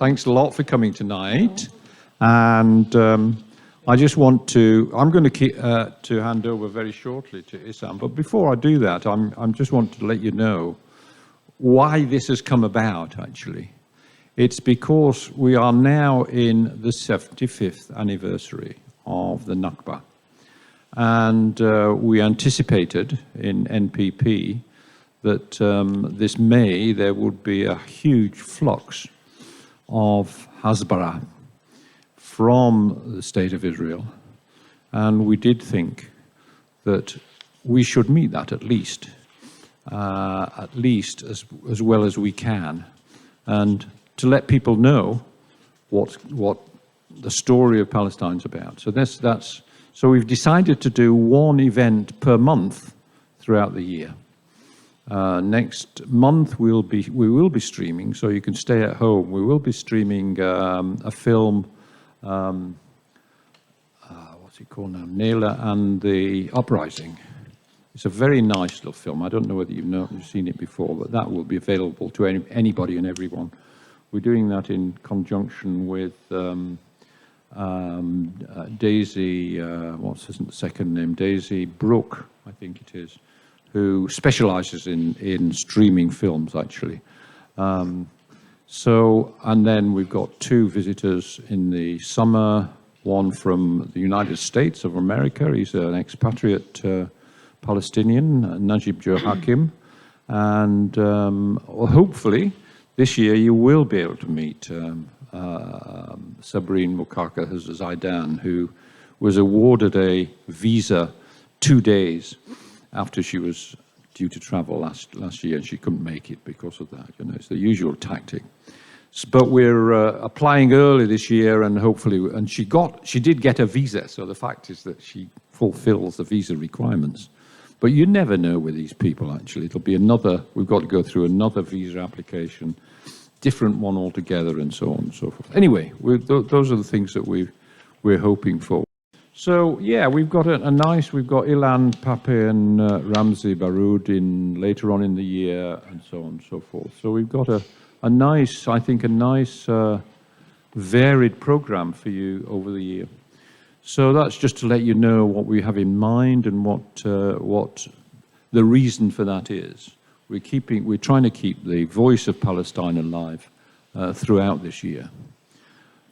Thanks a lot for coming tonight. And I just want to, I'm going to hand over very shortly to Issam. But before I do that, I'm just want to let you know why this has come about, actually. It's because we are now in the 75th anniversary of the Nakba. And we anticipated in NPP that this May there would be a huge flux of Hasbara from the State of Israel. And we did think that we should meet that at least as well as we can, and to let people know what the story of Palestine's about. So we've decided to do one event per month throughout the year. Next month we will be streaming, so you can stay at home. We will be streaming a film. What's it called now? Nela and the Uprising. It's a very nice little film. I don't know whether you've seen it before, but that will be available to anybody and everyone. We're doing that in conjunction with Daisy, what's his second name? Daisy Brooke, I think it is, who specializes in streaming films, actually. And then we've got two visitors in the summer, one from the United States of America. He's an expatriate Palestinian, Najib Joe Hakim. And hopefully this year you will be able to meet Sabrine Mukaka Zaidan, who was awarded a visa 2 days after she was due to travel last year, and she couldn't make it because of that. You know, it's the usual tactic. But we're applying early this year, and hopefully, and she did get a visa. So the fact is that she fulfills the visa requirements. But you never know with these people. Actually, we've got to go through another visa application, different one altogether, and so on and so forth. Anyway, those are the things that we're hoping for. So yeah, we've got we've got Ilan Pape and Ramzi Baroud later on in the year, and so on and so forth. So we've got a nice varied program for you over the year. So that's just to let you know what we have in mind and what the reason for that is. We're trying to keep the voice of Palestine alive throughout this year.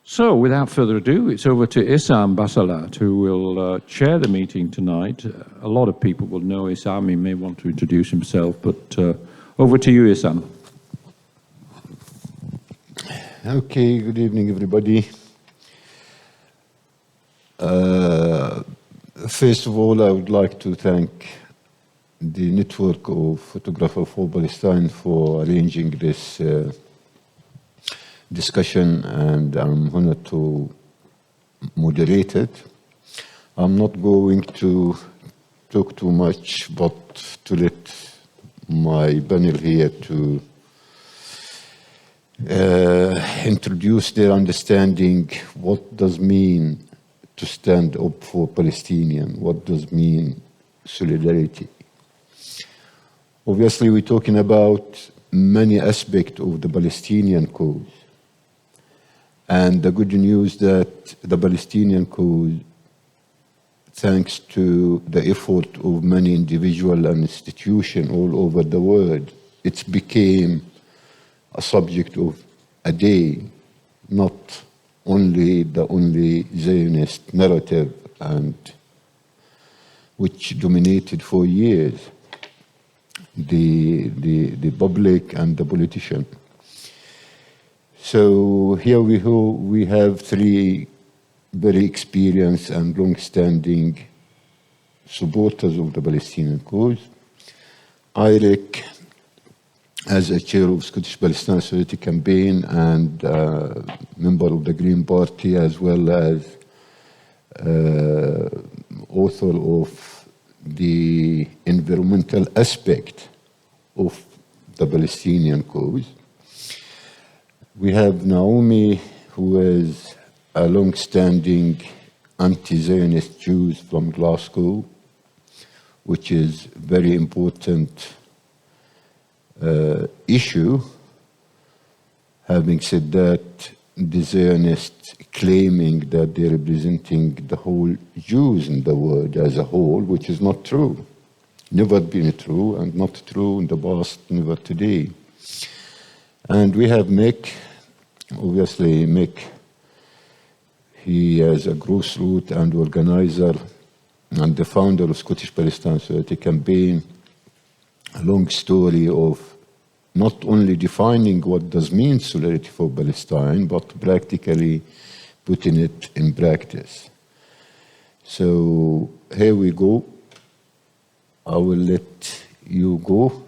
So without further ado, it's over to Issam Bassalat, who will chair the meeting tonight. A lot of people will know Issam. He may want to introduce himself, but over to you, Issam. Okay, good evening, everybody. First of all, I would like to thank the network of Photographers for Palestine for arranging this discussion, and I'm honored to moderate it. I'm not going to talk too much, but to let my panel here to introduce their understanding what does mean to stand up for Palestinian, what does mean solidarity. Obviously, we're talking about many aspects of the Palestinian cause. And the good news that the Palestinian cause, thanks to the effort of many individuals and institutions all over the world, it became a subject of a day, not only the only Zionist narrative, and which dominated for years the public and the politician. So here we have three very experienced and long-standing supporters of the Palestinian cause. Eurig, as a chair of Scottish Palestine Solidarity Campaign and member of the Green Party, as well as author of the environmental aspect of the Palestinian cause. We have Naomi, who is a long-standing anti-Zionist Jew from Glasgow, which is a very important issue. Having said that, the Zionists claiming that they're representing the whole Jews in the world as a whole, which is not true. Never been true, and not true in the past, never today. And we have Mick, obviously Mick, he is a grassroots and organizer and the founder of Scottish Palestine Solidarity Campaign, a long story of not only defining what does mean solidarity for Palestine, but practically putting it in practice. So here we go. I will let you go.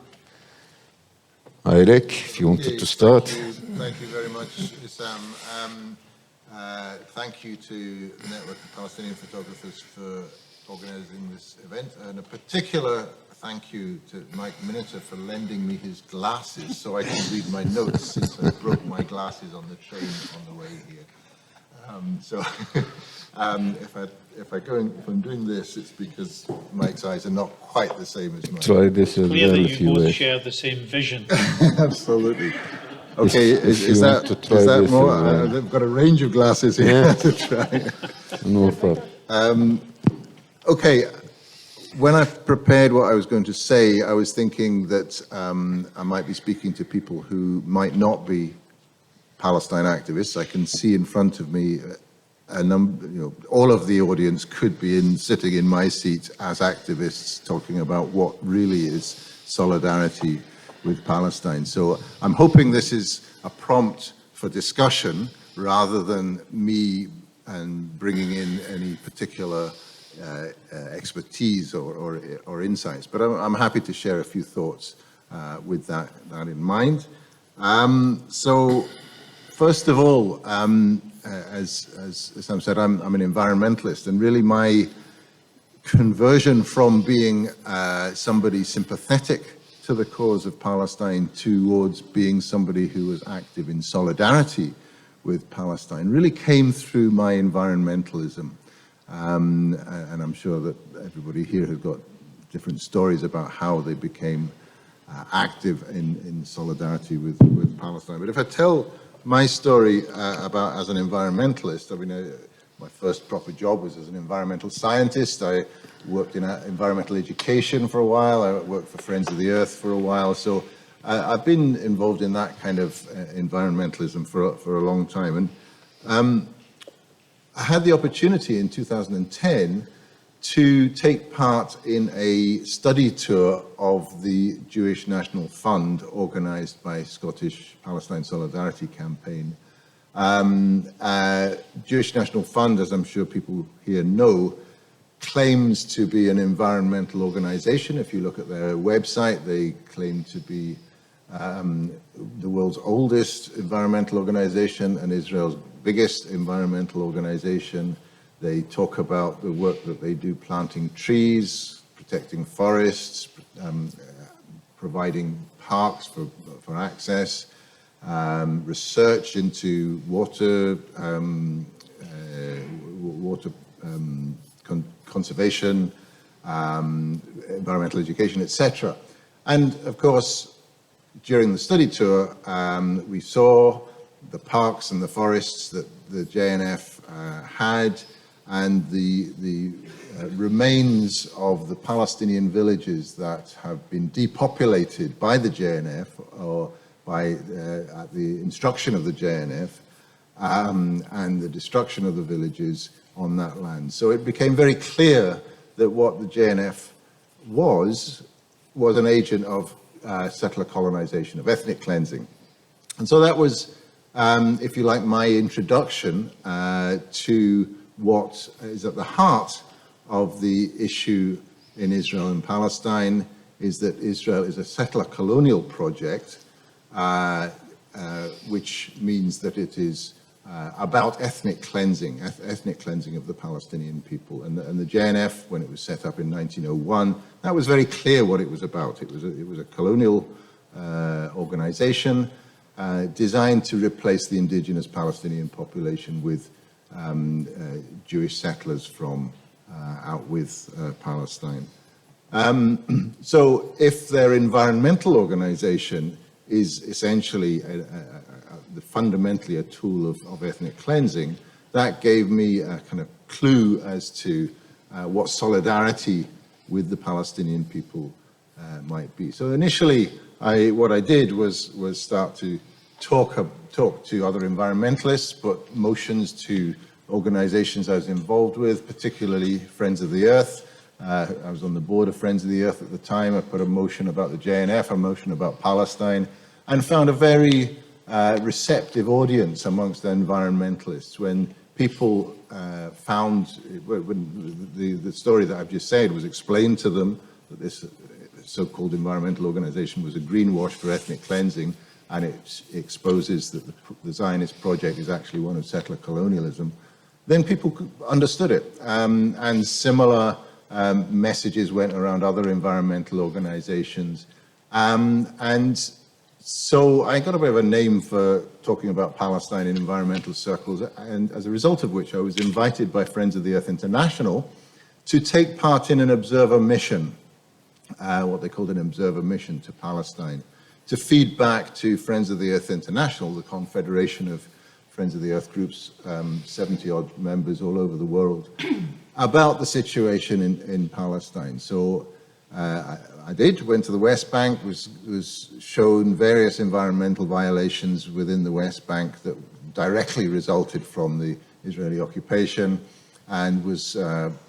Eurig, if you wanted to start. Thank you very much, Issam. Thank you to the Network of Palestinian Photographers for organizing this event, and a particular thank you to Mike Napier for lending me his glasses so I can read my notes, since I broke my glasses on the train on the way here. If I'm doing this, it's because Mike's eyes are not quite the same as mine. Try this as Clear well that if you you both wish. share the same vision. Absolutely. Okay, If you is want to that try this more? as well. They've got a range of glasses here Yeah. to try. No problem. Okay, when I prepared what I was going to say, I was thinking that I might be speaking to people who might not be Palestine activists. I can see in front of me a number, all of the audience could be sitting in my seat as activists talking about what really is solidarity with Palestine. So I'm hoping this is a prompt for discussion rather than me and bringing in any particular expertise or insights. But I'm happy to share a few thoughts with that in mind. So first of all, as Sam said, I'm an environmentalist, and really my conversion from being somebody sympathetic to the cause of Palestine towards being somebody who was active in solidarity with Palestine really came through my environmentalism. And I'm sure that everybody here has got different stories about how they became active in solidarity with Palestine. But if I tell my story about as an environmentalist, I mean, my first proper job was as an environmental scientist. I worked in environmental education for a while. I worked for Friends of the Earth for a while. So I've been involved in that kind of environmentalism for a long time. And I had the opportunity in 2010 to take part in a study tour of the Jewish National Fund organized by Scottish Palestine Solidarity Campaign. Jewish National Fund, as I'm sure people here know, claims to be an environmental organization. If you look at their website, they claim to be the world's oldest environmental organization and Israel's biggest environmental organization. They talk about the work that they do planting trees, protecting forests, providing parks for access, research into water, conservation, environmental education, etc. And of course, during the study tour, we saw the parks and the forests that the JNF had, and the remains of the Palestinian villages that have been depopulated by the JNF or by at the instruction of the JNF, and the destruction of the villages on that land. So it became very clear that what the JNF was an agent of settler colonization, of ethnic cleansing. And so that was, if you like, my introduction to what is at the heart of the issue in Israel and Palestine, is that Israel is a settler colonial project, which means that it is about ethnic cleansing of the Palestinian people. And the JNF, when it was set up in 1901, that was very clear what it was about. It was a colonial organization designed to replace the indigenous Palestinian population with Jewish settlers from out with Palestine. So if their environmental organization is essentially fundamentally a tool of ethnic cleansing, that gave me a kind of clue as to what solidarity with the Palestinian people might be. So initially, what I did was start to talk to other environmentalists, put motions to organizations I was involved with, particularly Friends of the Earth. I was on the board of Friends of the Earth at the time. I put a motion about the JNF, a motion about Palestine, and found a very receptive audience amongst the environmentalists when people found, when the story that I've just said was explained to them, that this so-called environmental organization was a greenwash for ethnic cleansing, and it exposes that the Zionist project is actually one of settler colonialism, then people understood it. And similar messages went around other environmental organizations. And so I got a bit of a name for talking about Palestine in environmental circles, and as a result of which I was invited by Friends of the Earth International to take part in an observer mission, what they called an observer mission to Palestine, to feed back to Friends of the Earth International, the confederation of Friends of the Earth groups, 70-odd members all over the world, about the situation in Palestine. So I went to the West Bank, was shown various environmental violations within the West Bank that directly resulted from the Israeli occupation, and was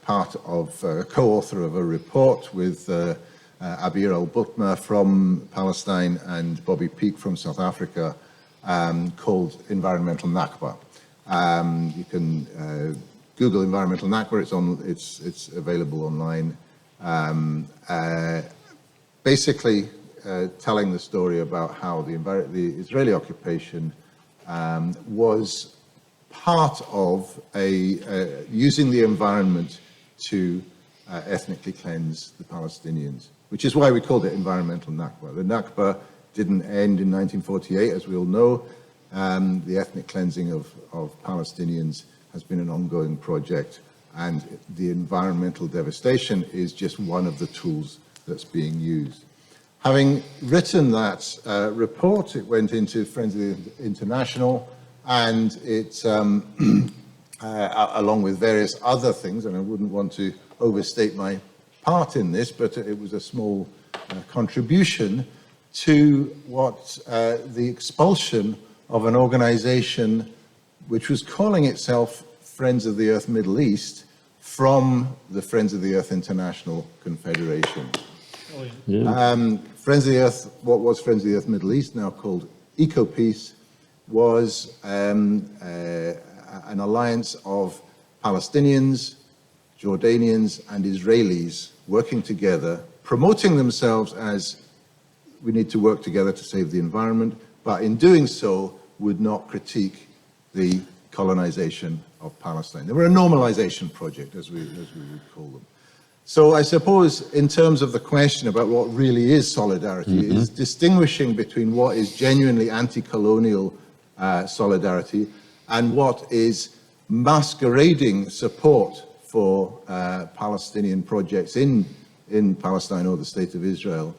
part of a co-author of a report with Abir al-Butma from Palestine and Bobby Peake from South Africa, called Environmental Nakba. You can Google Environmental Nakba, it's available online. Basically telling the story about how the Israeli occupation was part of using the environment to ethnically cleanse the Palestinians, which is why we called it Environmental Nakba. The Nakba didn't end in 1948, as we all know. The ethnic cleansing of Palestinians has been an ongoing project, and the environmental devastation is just one of the tools that's being used. Having written that report, it went into Friends of the International, and it, along with various other things, and I wouldn't want to overstate my part in this, but it was a small contribution to what the expulsion of an organization which was calling itself Friends of the Earth Middle East from the Friends of the Earth International Confederation. Oh, yeah. Friends of the Earth, what was Friends of the Earth Middle East, now called EcoPeace, was an alliance of Palestinians, Jordanians, and Israelis working together, promoting themselves as we need to work together to save the environment, but in doing so would not critique the colonization of Palestine. They were a normalization project, as we would call them. So I suppose in terms of the question about what really is solidarity, is distinguishing between what is genuinely anti-colonial solidarity and what is masquerading support for Palestinian projects in Palestine or the State of Israel,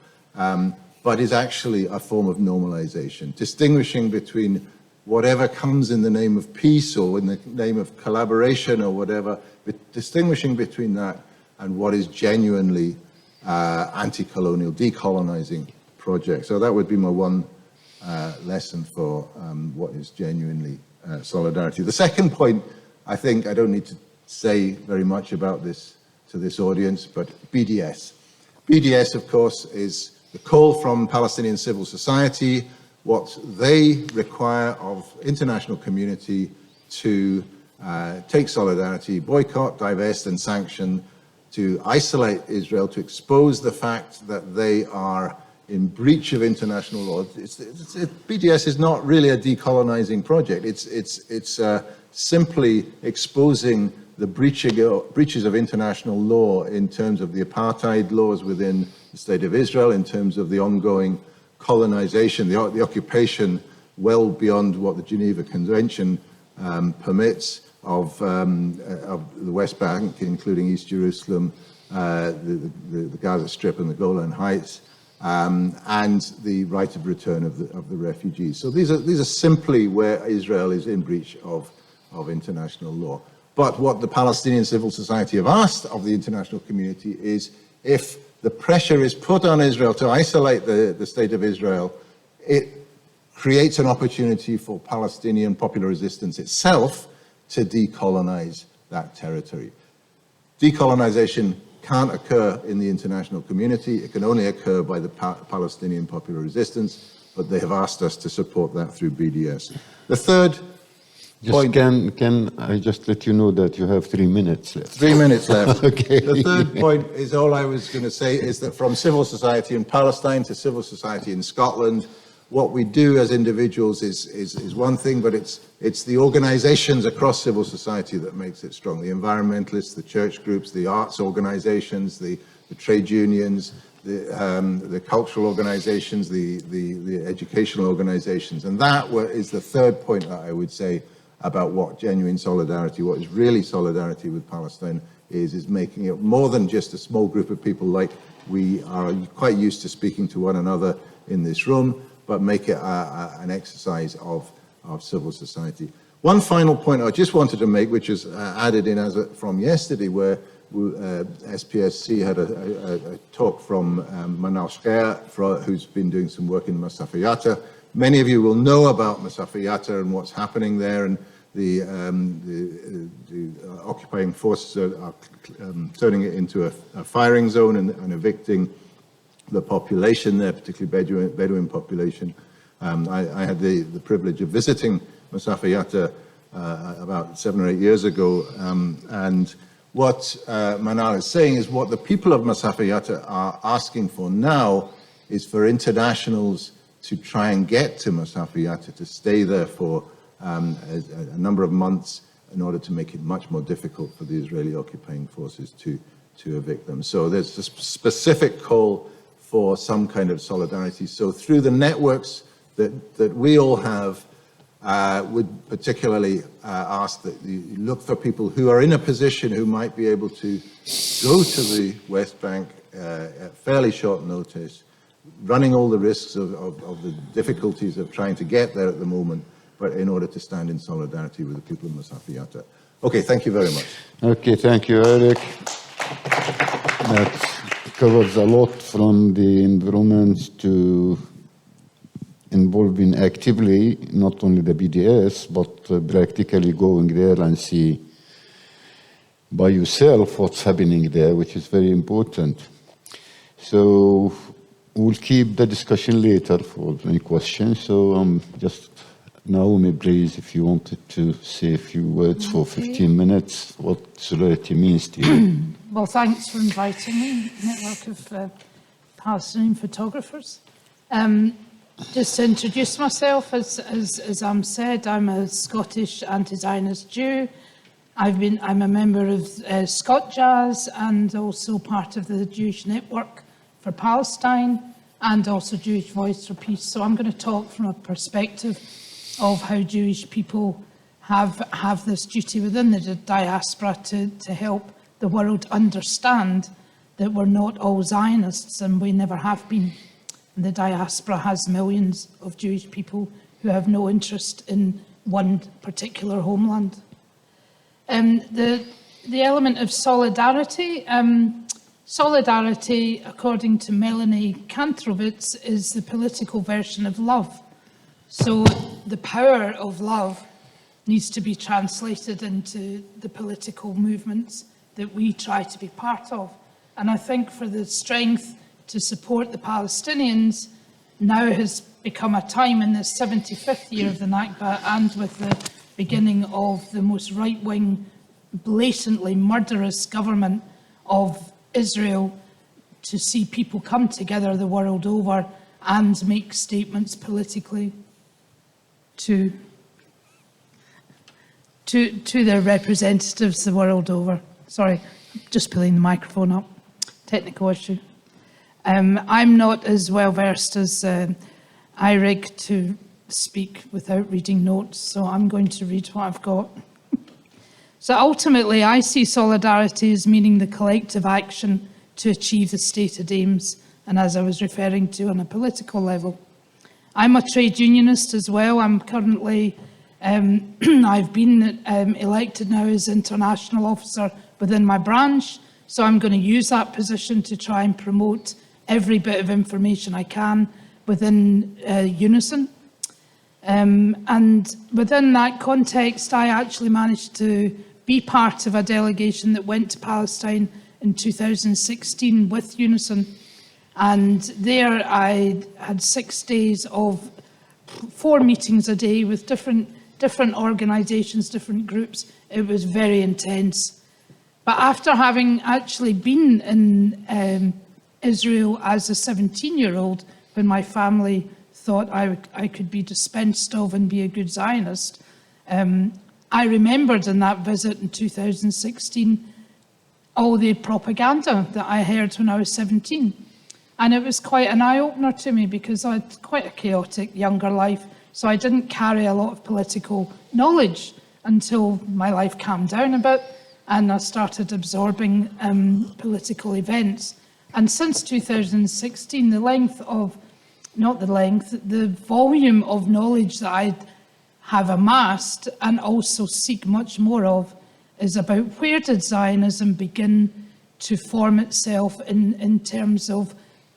but is actually a form of normalization, distinguishing between whatever comes in the name of peace or in the name of collaboration or whatever, distinguishing between that and what is genuinely anti-colonial, decolonizing project. So that would be my one lesson for what is genuinely solidarity. The second point, I think I don't need to say very much about this to this audience, but BDS. BDS, of course, is the call from Palestinian civil society, what they require of international community to take solidarity, boycott, divest, and sanction, to isolate Israel, to expose the fact that they are in breach of international law. BDS is not really a decolonizing project. It's simply exposing the breaches of international law in terms of the apartheid laws within the State of Israel, in terms of the ongoing colonization, the occupation well beyond what the Geneva Convention permits of the West Bank, including East Jerusalem, the Gaza Strip and the Golan Heights, and the right of return of the refugees. So these are simply where Israel is in breach of international law. But what the Palestinian civil society have asked of the international community is, if the pressure is put on Israel to isolate the state of Israel, it creates an opportunity for Palestinian popular resistance itself to decolonize that territory. Decolonization can't occur in the international community. It can only occur by the Palestinian popular resistance, but they have asked us to support that through BDS. The third point... Can I just let you know that you have 3 minutes left? 3 minutes left. Okay. The third point is, all I was going to say is that from civil society in Palestine to civil society in Scotland, what we do as individuals is one thing, but it's the organizations across civil society that makes it strong. The environmentalists, the church groups, the arts organizations, the trade unions, the cultural organizations, the educational organizations. And that is the third point that I would say about what genuine solidarity, what is really solidarity with Palestine is making it more than just a small group of people like we are quite used to speaking to one another in this room, but make it an exercise of civil society. One final point I just wanted to make, which is added in from yesterday, where SPSC had a talk from Manal Shkaya, who's been doing some work in Masafa Yatta. Many of you will know about Masafa Yatta and what's happening there, and the occupying forces are turning it into a firing zone and evicting the population there, particularly Bedouin population. I had the privilege of visiting Masafa Yatta about 7 or 8 years ago, and what Manal is saying is what the people of Masafa Yatta are asking for now is for internationals to try and get to Masafa Yatta, to stay there for a number of months in order to make it much more difficult for the Israeli occupying forces to evict them. So there's a specific call for some kind of solidarity. So through the networks that we all have, would particularly ask that you look for people who are in a position who might be able to go to the West Bank at fairly short notice, running all the risks of the difficulties of trying to get there at the moment, but in order to stand in solidarity with the people of Masafa Yatta. Okay, thank you very much. Okay, thank you, Eurig. That covers a lot, from the environment to involving actively not only the BDS, but practically going there and see by yourself what's happening there, which is very important. So we'll keep the discussion later for any questions. So just Naomi, please, if you wanted to say a few words for 15 minutes, what solidarity means to you. Well, thanks for inviting me, network of Palestinian photographers. Just to introduce myself, as said, I'm a Scottish anti-Zionist Jew. I'm a member of Scot Jazz and also part of the Jewish Network for Palestine and also Jewish Voice for Peace. So I'm going to talk from a perspective of how Jewish people have this duty within the diaspora to help the world understand that we're not all Zionists, and we never have been. The diaspora has millions of Jewish people who have no interest in one particular homeland. The element of solidarity, solidarity, according to Melanie Kantrovitz, is the political version of love. So the power of love needs to be translated into the political movements that we try to be part of. And I think for the strength to support the Palestinians now has become a time in the 75th year of the Nakba, and with the beginning of the most right-wing, blatantly murderous government of Israel, to see people come together the world over and make statements politically to their representatives the world over. Sorry, just pulling the microphone up. Technical issue. I'm not as well versed as Eurig to speak without reading notes, so I'm going to read what I've got. So ultimately, I see solidarity as meaning the collective action to achieve the stated aims and as I was referring to on a political level. I'm a trade unionist as well. I'm currently, I've been elected now as international officer within my branch, so I'm going to use that position to try and promote every bit of information I can within Unison. And within that context, I actually managed to be part of a delegation that went to Palestine in 2016 with Unison. And there I had 6 days of 4 meetings a day with different organisations, different groups. It was very intense. But after having actually been in Israel as a 17-year-old, when my family thought I could be dispensed of and be a good Zionist, I remembered in that visit in 2016 all the propaganda that I heard when I was 17. And it was quite an eye-opener to me because I had quite a chaotic younger life, so I didn't carry a lot of political knowledge until my life calmed down a bit and I started absorbing political events. And since 2016, the volume of knowledge that I have amassed and also seek much more of is about where did Zionism begin to form itself in terms of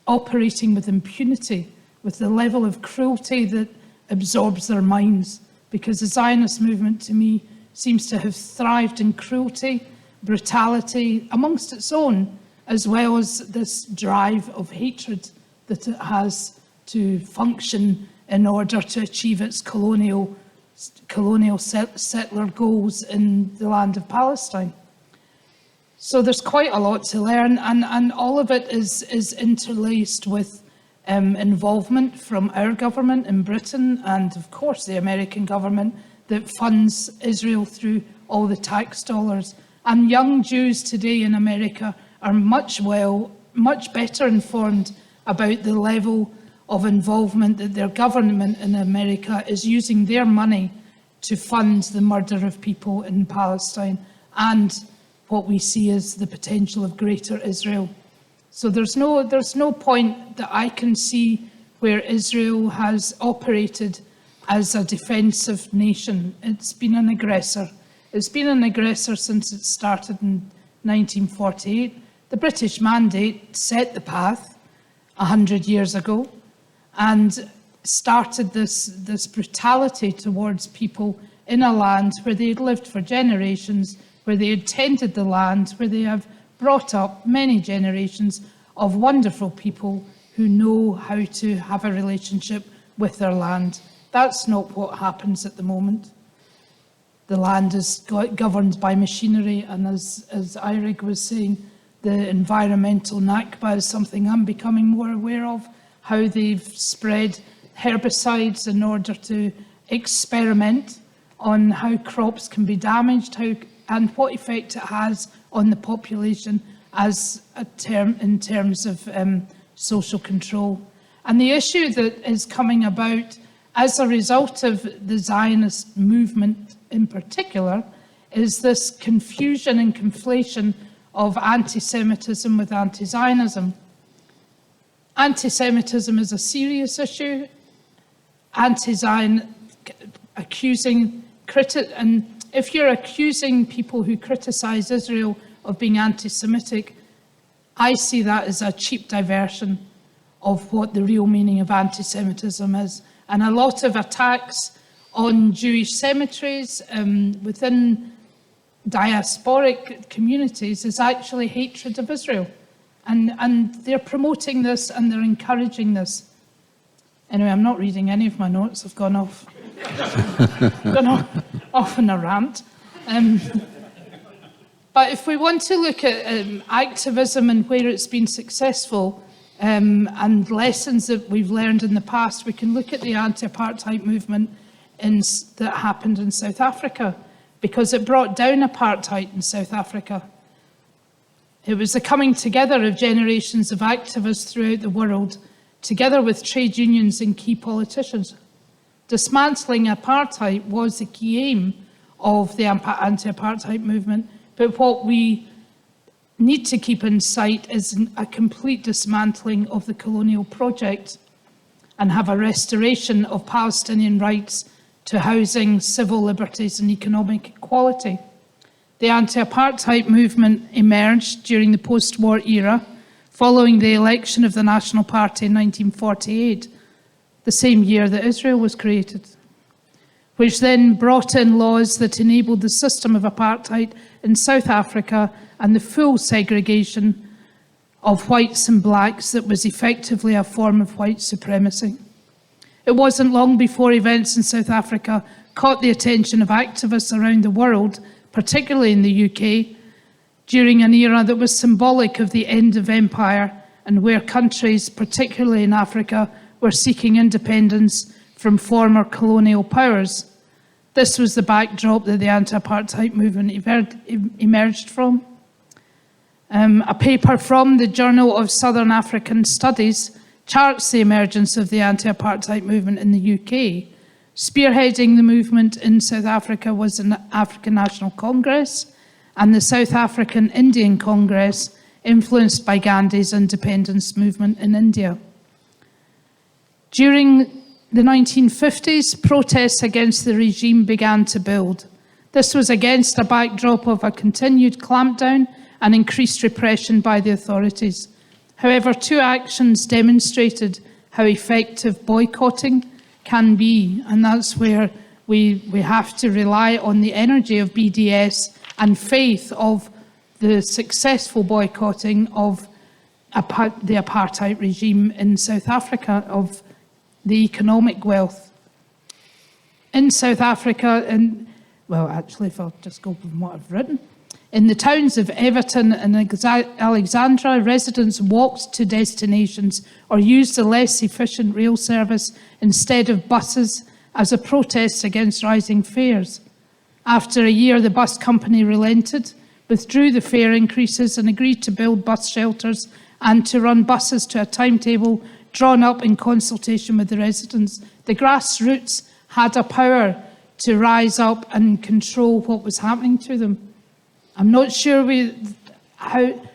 operating with impunity, with the level of cruelty that absorbs their minds. Because the Zionist movement, to me, seems to have thrived in cruelty, brutality amongst its own, as well as this drive of hatred that it has to function in order to achieve its colonial settler goals in the land of Palestine. So there's quite a lot to learn, and all of it is interlaced with involvement from our government in Britain and, of course, the American government that funds Israel through all the tax dollars. And young Jews today in America are much better informed about the level of involvement that their government in America is using their money to fund the murder of people in Palestine and what we see as the potential of greater Israel. So there's no point that I can see where Israel has operated as a defensive nation. It's been an aggressor. It's been an aggressor since it started in 1948. The British Mandate set the path 100 years ago and started this brutality towards people in a land where they had lived for generations, where they had tended the land, where they have brought up many generations of wonderful people who know how to have a relationship with their land. That's not what happens at the moment. The land is governed by machinery, and as Eurig was saying, the environmental Nakba is something I'm becoming more aware of, how they've spread herbicides in order to experiment on how crops can be damaged, and what effect it has on the population as in terms of social control. And the issue that is coming about as a result of the Zionist movement in particular is this confusion and conflation of anti-Semitism with anti-Zionism. Anti-Semitism is a serious issue. Anti-Zion accusing, and if you're accusing people who criticize Israel of being anti-Semitic, I see that as a cheap diversion of what the real meaning of anti-Semitism is. And a lot of attacks on Jewish cemeteries within diasporic communities is actually hatred of Israel. And they're promoting this and they're encouraging this. Anyway, I'm not reading any of my notes. I've gone off, off on a rant. But if we want to look at activism and where it's been successful and lessons that we've learned in the past, we can look at the anti-apartheid movement that happened in South Africa, because it brought down apartheid in South Africa. It was the coming together of generations of activists throughout the world, together with trade unions and key politicians. Dismantling apartheid was the key aim of the anti-apartheid movement, but what we need to keep in sight is a complete dismantling of the colonial project and have a restoration of Palestinian rights to housing, civil liberties and economic equality. The anti-apartheid movement emerged during the post-war era, following the election of the National Party in 1948, the same year that Israel was created, which then brought in laws that enabled the system of apartheid in South Africa and the full segregation of whites and blacks that was effectively a form of white supremacy. It wasn't long before events in South Africa caught the attention of activists around the world, particularly in the UK, during an era that was symbolic of the end of empire and where countries, particularly in Africa, were seeking independence from former colonial powers. This was the backdrop that the anti-apartheid movement emerged from. A paper from the Journal of Southern African Studies charts the emergence of the anti-apartheid movement in the UK. Spearheading the movement in South Africa was an African National Congress and the South African Indian Congress, influenced by Gandhi's independence movement in India. During the 1950s, protests against the regime began to build. This was against a backdrop of a continued clampdown and increased repression by the authorities. However, two actions demonstrated how effective boycotting can be, and that's where we have to rely on the energy of BDS and faith of the successful boycotting of the apartheid regime in South Africa, of the economic wealth. In South Africa, and well, actually, if I'll just go with what I've written, in the towns of Everton and Alexandra, residents walked to destinations or used the less efficient rail service instead of buses as a protest against rising fares. After a year, the bus company relented, withdrew the fare increases and agreed to build bus shelters and to run buses to a timetable drawn up in consultation with the residents. The grassroots had a power to rise up and control what was happening to them. I'm not sure how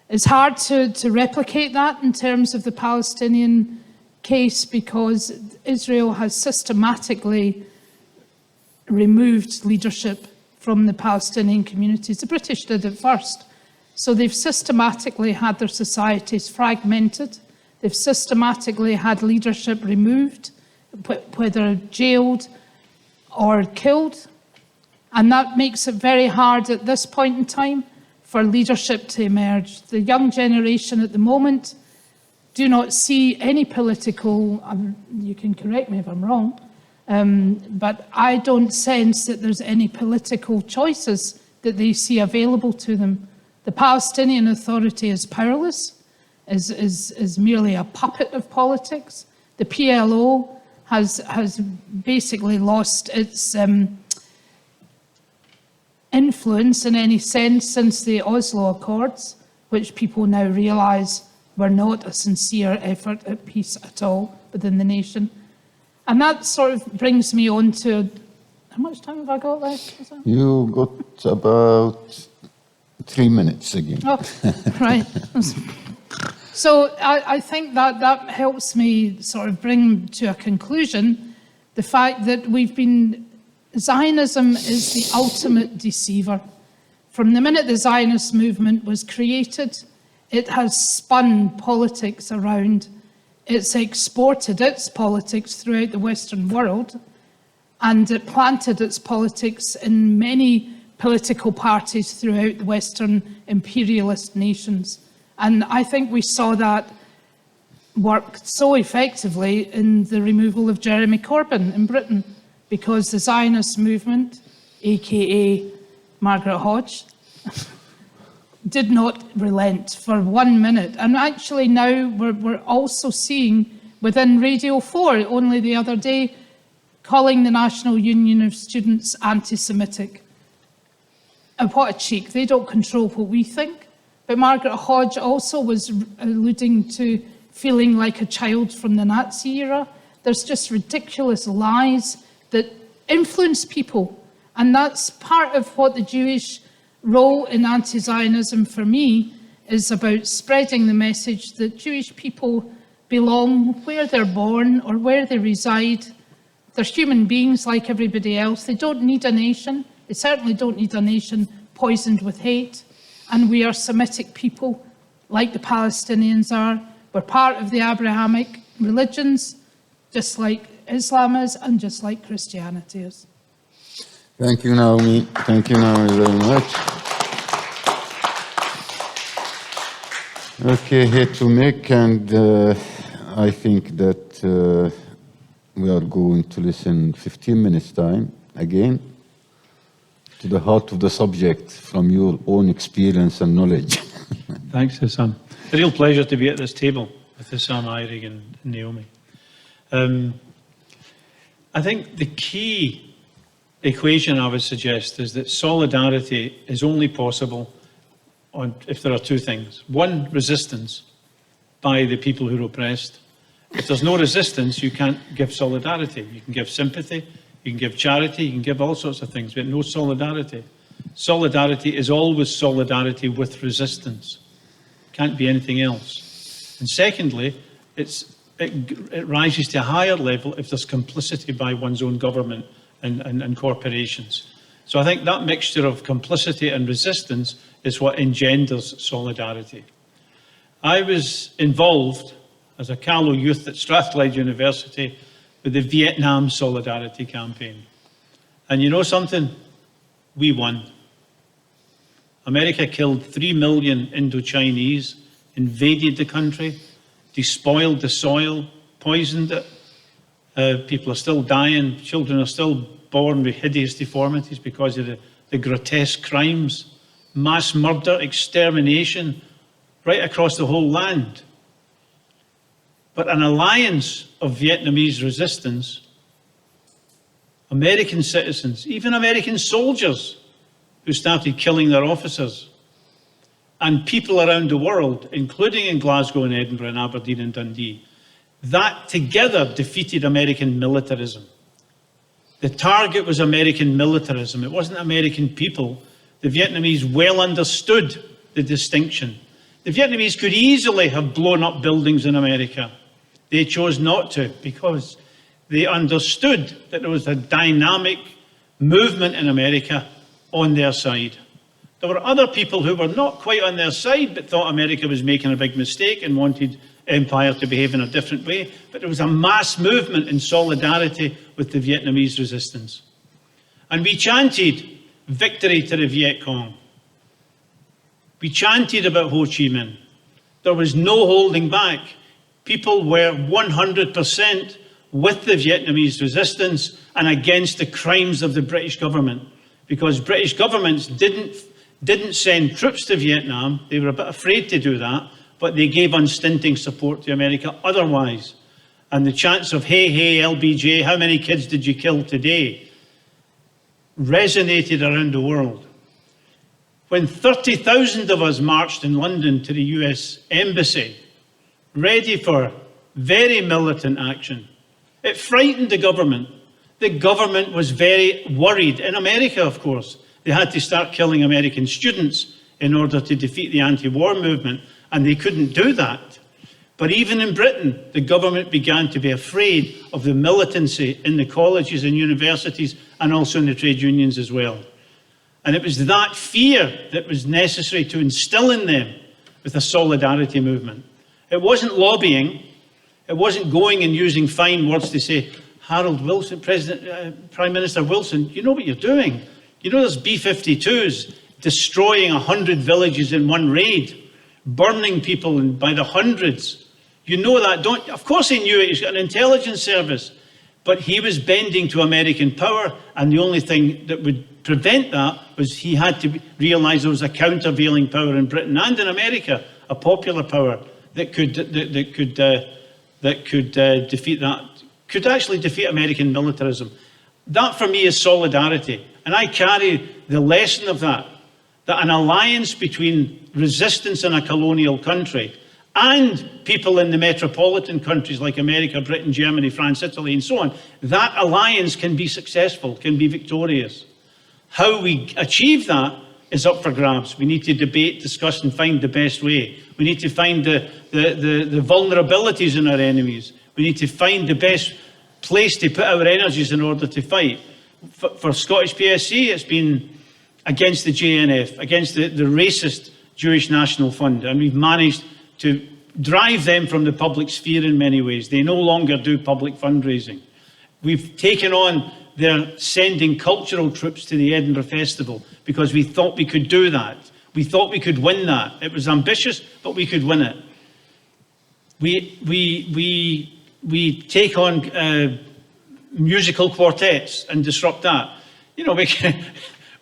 it's hard to replicate that in terms of the Palestinian case, because Israel has systematically removed leadership from the Palestinian communities. The British did it first. So they've systematically had their societies fragmented. They've systematically had leadership removed, whether jailed or killed. And that makes it very hard at this point in time for leadership to emerge. The young generation at the moment do not see any political, you can correct me if I'm wrong, but I don't sense that there's any political choices that they see available to them. The Palestinian Authority is powerless, is merely a puppet of politics. The PLO has basically lost its influence in any sense since the Oslo Accords, which people now realise were not a sincere effort at peace at all within the nation. And that sort of brings me on to, how much time have I got left? You got about 3 minutes again. Oh, right. So I think that helps me sort of bring to a conclusion the fact that Zionism is the ultimate deceiver. From the minute the Zionist movement was created, it has spun politics around. It's exported its politics throughout the Western world, and it planted its politics in many political parties throughout the Western imperialist nations. And I think we saw that work so effectively in the removal of Jeremy Corbyn in Britain, because the Zionist movement, aka Margaret Hodge, did not relent for 1 minute. And actually now we're also seeing within Radio 4, only the other day, calling the National Union of Students anti-Semitic. And what a cheek, they don't control what we think. But Margaret Hodge also was alluding to feeling like a child from the Nazi era. There's just ridiculous lies that influence people. And that's part of what the Jewish role in anti-Zionism for me is about spreading the message that Jewish people belong where they're born or where they reside. They're human beings like everybody else. They don't need a nation. They certainly don't need a nation poisoned with hate. And we are Semitic people like the Palestinians are. We're part of the Abrahamic religions, just like Islam is and just like Christianity is. Thank you, Naomi. Thank you, Naomi, very much. Okay, here to Mick, and I think that we are going to listen 15 minutes time, again, to the heart of the subject from your own experience and knowledge. Thanks, Issam. A real pleasure to be at this table with Issam, Eurig and Naomi. I think the key equation I would suggest is that solidarity is only possible if there are two things. One, resistance by the people who are oppressed. If there's no resistance, you can't give solidarity. You can give sympathy, you can give charity, you can give all sorts of things, but no solidarity. Solidarity is always solidarity with resistance. Can't be anything else. And secondly, it rises to a higher level if there's complicity by one's own government and corporations. So I think that mixture of complicity and resistance is what engenders solidarity. I was involved as a Callow youth at Strathclyde University with the Vietnam Solidarity Campaign. And you know something? We won. America killed 3 million Indo-Chinese, invaded the country, despoiled the soil, poisoned it. People are still dying. Children are still born with hideous deformities because of the grotesque crimes, mass murder, extermination, right across the whole land. But an alliance of Vietnamese resistance, American citizens, even American soldiers who started killing their officers, and people around the world, including in Glasgow and Edinburgh and Aberdeen and Dundee, that together defeated American militarism. The target was American militarism. It wasn't American people. The Vietnamese well understood the distinction. The Vietnamese could easily have blown up buildings in America. They chose not to because they understood that there was a dynamic movement in America on their side. There were other people who were not quite on their side but thought America was making a big mistake and wanted empire to behave in a different way. But there was a mass movement in solidarity with the Vietnamese resistance. And we chanted victory to the Viet Cong. We chanted about Ho Chi Minh. There was no holding back. People were 100% with the Vietnamese resistance and against the crimes of the British government, because British governments didn't send troops to Vietnam. They were a bit afraid to do that, but they gave unstinting support to America otherwise. And the chants of hey, hey, LBJ, how many kids did you kill today, resonated around the world. When 30,000 of us marched in London to the US Embassy, ready for very militant action, it frightened the government. The government was very worried. In America, of course, they had to start killing American students in order to defeat the anti-war movement, and they couldn't do that. But even in Britain, the government began to be afraid of the militancy in the colleges and universities and also in the trade unions as well. And it was that fear that was necessary to instill in them with a solidarity movement. It wasn't lobbying. It wasn't going and using fine words to say, Harold Wilson, Prime Minister Wilson, you know what you're doing. You know there's B-52s destroying 100 villages in one raid, burning people by the hundreds. You know that, don't you? Of course he knew it. He's got an intelligence service. But he was bending to American power, and the only thing that would prevent that was he had to realise there was a countervailing power in Britain and in America, a popular power that could defeat that, could actually defeat American militarism. That for me is solidarity. And I carry the lesson of that an alliance between resistance in a colonial country and people in the metropolitan countries like America, Britain, Germany, France, Italy, and so on, that alliance can be successful, can be victorious. How we achieve that is up for grabs. We need to debate, discuss, and find the best way. We need to find the vulnerabilities in our enemies. We need to find the best place to put our energies in order to fight. For Scottish PSC, it's been against the JNF, against the racist Jewish National Fund, and we've managed to drive them from the public sphere in many ways. They no longer do public fundraising. We've taken on their sending cultural troops to the Edinburgh Festival because we thought we could do that. We thought we could win that. It was ambitious, but we could win it. We take on musical quartets and disrupt that. You know, we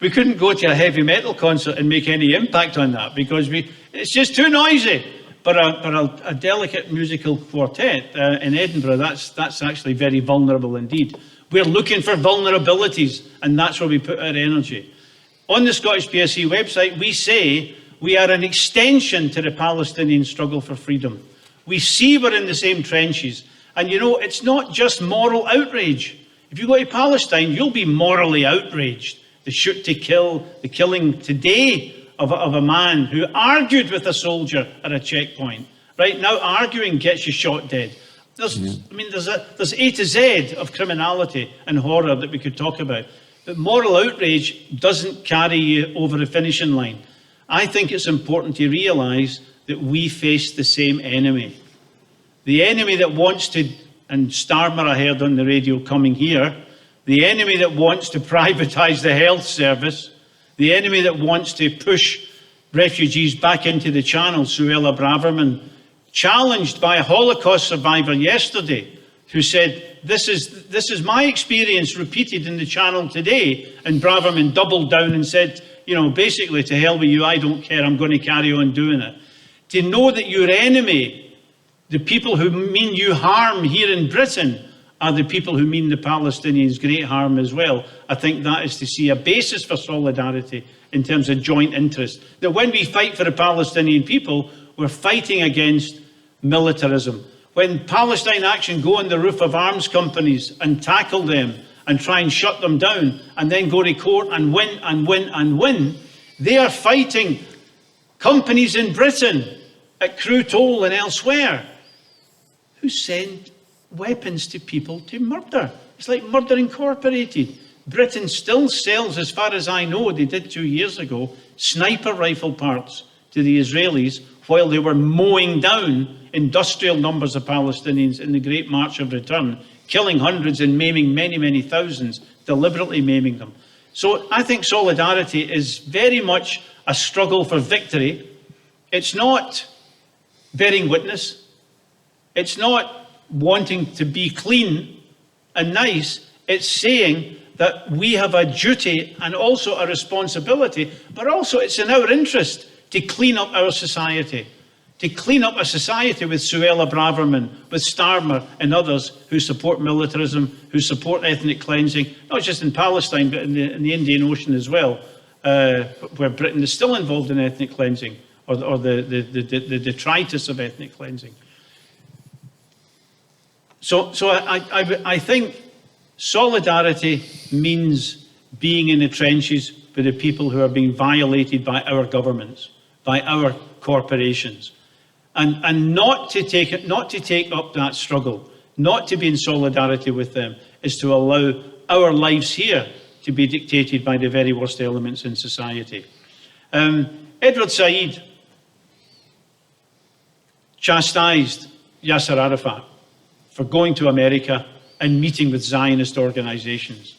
couldn't go to a heavy metal concert and make any impact on that because it's just too noisy. But a delicate musical quartet in Edinburgh, that's actually very vulnerable indeed. We're looking for vulnerabilities, and that's where we put our energy. On the Scottish PSC website, we say we are an extension to the Palestinian struggle for freedom. We see we're in the same trenches. And you know, it's not just moral outrage. If you go to Palestine, you'll be morally outraged. The shoot to kill, the killing today of a man who argued with a soldier at a checkpoint. Right now, arguing gets you shot dead. There's A to Z of criminality and horror that we could talk about. But moral outrage doesn't carry you over the finishing line. I think it's important to realise that we face the same enemy. The enemy that wants to, and Starmer I heard on the radio coming here, the enemy that wants to privatise the health service, the enemy that wants to push refugees back into the Channel, Suella Braverman, challenged by a Holocaust survivor yesterday, who said, this is my experience repeated in the Channel today, and Braverman doubled down and said, you know, basically, to hell with you, I don't care, I'm going to carry on doing it. To know that your enemy, the people who mean you harm here in Britain, are the people who mean the Palestinians great harm as well. I think that is to see a basis for solidarity in terms of joint interest. That when we fight for the Palestinian people, we're fighting against militarism. When Palestine Action go on the roof of arms companies and tackle them and try and shut them down and then go to court and win and win and win, they are fighting companies in Britain at Crewe Toll and elsewhere who send weapons to people to murder. It's like Murder Incorporated. Britain still sells, as far as I know, they did 2 years ago, sniper rifle parts to the Israelis while they were mowing down industrial numbers of Palestinians in the Great March of Return, killing hundreds and maiming many, many thousands, deliberately maiming them. So I think solidarity is very much a struggle for victory. It's not bearing witness. It's not wanting to be clean and nice. It's saying that we have a duty and also a responsibility, but also it's in our interest to clean up our society, to clean up a society with Suella Braverman, with Starmer and others who support militarism, who support ethnic cleansing, not just in Palestine, but in the Indian Ocean as well, where Britain is still involved in ethnic cleansing, or the detritus of ethnic cleansing. So I think solidarity means being in the trenches with the people who are being violated by our governments, by our corporations, and not to take up that struggle, not to be in solidarity with them, is to allow our lives here to be dictated by the very worst elements in society. Edward Said chastised Yasser Arafat for going to America and meeting with Zionist organizations.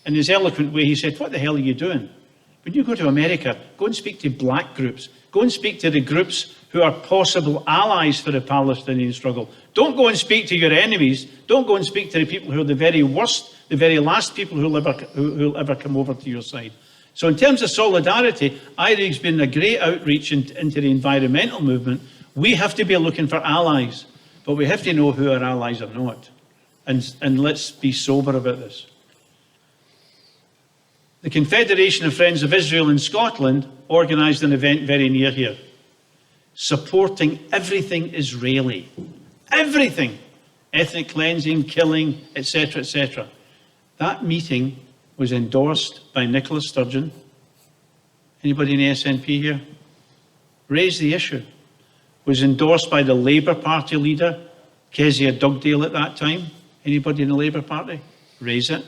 In his eloquent way, he said, what the hell are you doing? When you go to America, go and speak to black groups. Go and speak to the groups who are possible allies for the Palestinian struggle. Don't go and speak to your enemies. Don't go and speak to the people who are the very worst, the very last people who'll ever come over to your side. So in terms of solidarity, Eirig's been a great outreach into the environmental movement. We have to be looking for allies, but we have to know who our allies are not. And let's be sober about this. The Confederation of Friends of Israel in Scotland organised an event very near here, supporting everything Israeli. Everything. Ethnic cleansing, killing, etc., etc. That meeting was endorsed by Nicola Sturgeon, Anybody in the SNP here? Raised the issue. Was endorsed by the Labour Party leader, Kezia Dugdale at that time. Anybody in the Labour Party? Raise it.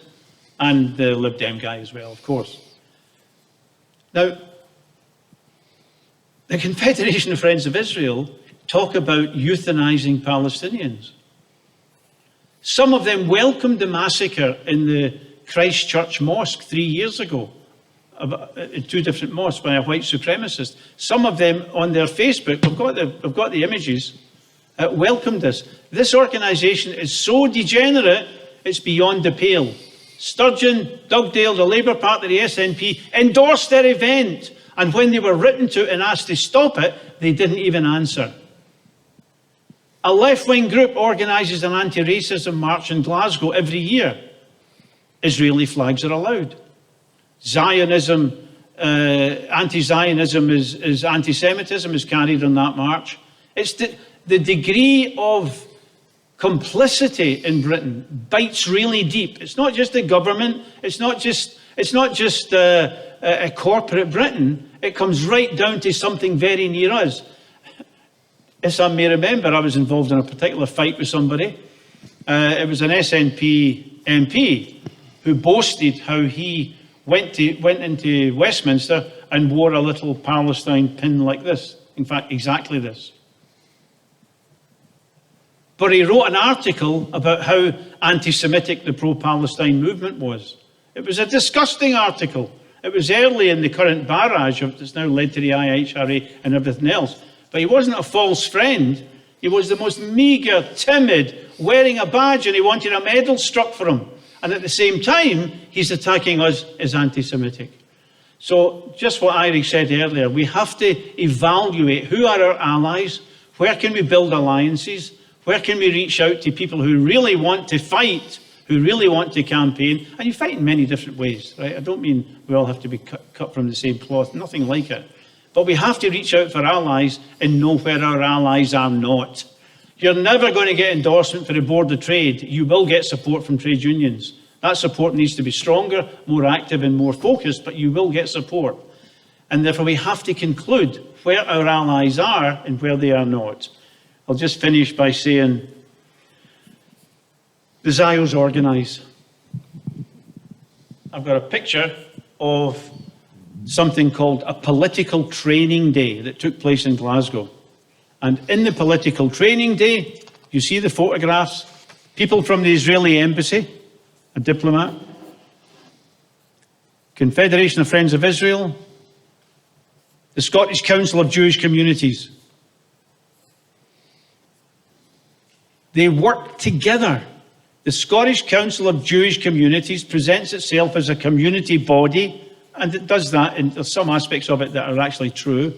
And the Lib Dem guy as well, of course. Now, the Confederation of Friends of Israel talk about euthanizing Palestinians. Some of them welcomed the massacre in the Christchurch Mosque 3 years ago, in 2 different mosques by a white supremacist. Some of them on their Facebook, I've got the images, welcomed this. This organisation is so degenerate, it's beyond the pale. Sturgeon, Dugdale, the Labour Party, the SNP endorsed their event, and when they were written to and asked to stop it, they didn't even answer. A left-wing group organises an anti-racism march in Glasgow every year. Israeli flags are allowed. Zionism, anti-Zionism is anti-Semitism is carried on that march. It's the degree of complicity in Britain bites really deep. It's not just the government. It's not just a corporate Britain. It comes right down to something very near us. Issam may remember I was involved in a particular fight with somebody. It was an SNP MP who boasted how he went into Westminster and wore a little Palestine pin like this. In fact, exactly this. But he wrote an article about how anti-Semitic the pro-Palestine movement was. It was a disgusting article. It was early in the current barrage that's now led to the IHRA and everything else. But he wasn't a false friend. He was the most meagre, timid, wearing a badge, and he wanted a medal struck for him. And at the same time, he's attacking us as anti-Semitic. So just what Eurig said earlier, we have to evaluate who are our allies, where can we build alliances, where can we reach out to people who really want to fight, who really want to campaign, and you fight in many different ways, right? I don't mean we all have to be cut from the same cloth, nothing like it. But we have to reach out for allies and know where our allies are not. You're never going to get endorsement for the Board of Trade. You will get support from trade unions. That support needs to be stronger, more active and more focused, but you will get support. And therefore we have to conclude where our allies are and where they are not. I'll just finish by saying the Zios organise. I've got a picture of something called a political training day that took place in Glasgow. And in the political training day, you see the photographs, people from the Israeli embassy, a diplomat, Confederation of Friends of Israel, the Scottish Council of Jewish Communities. They work together. The Scottish Council of Jewish Communities presents itself as a community body, and it does that, and there's some aspects of it that are actually true,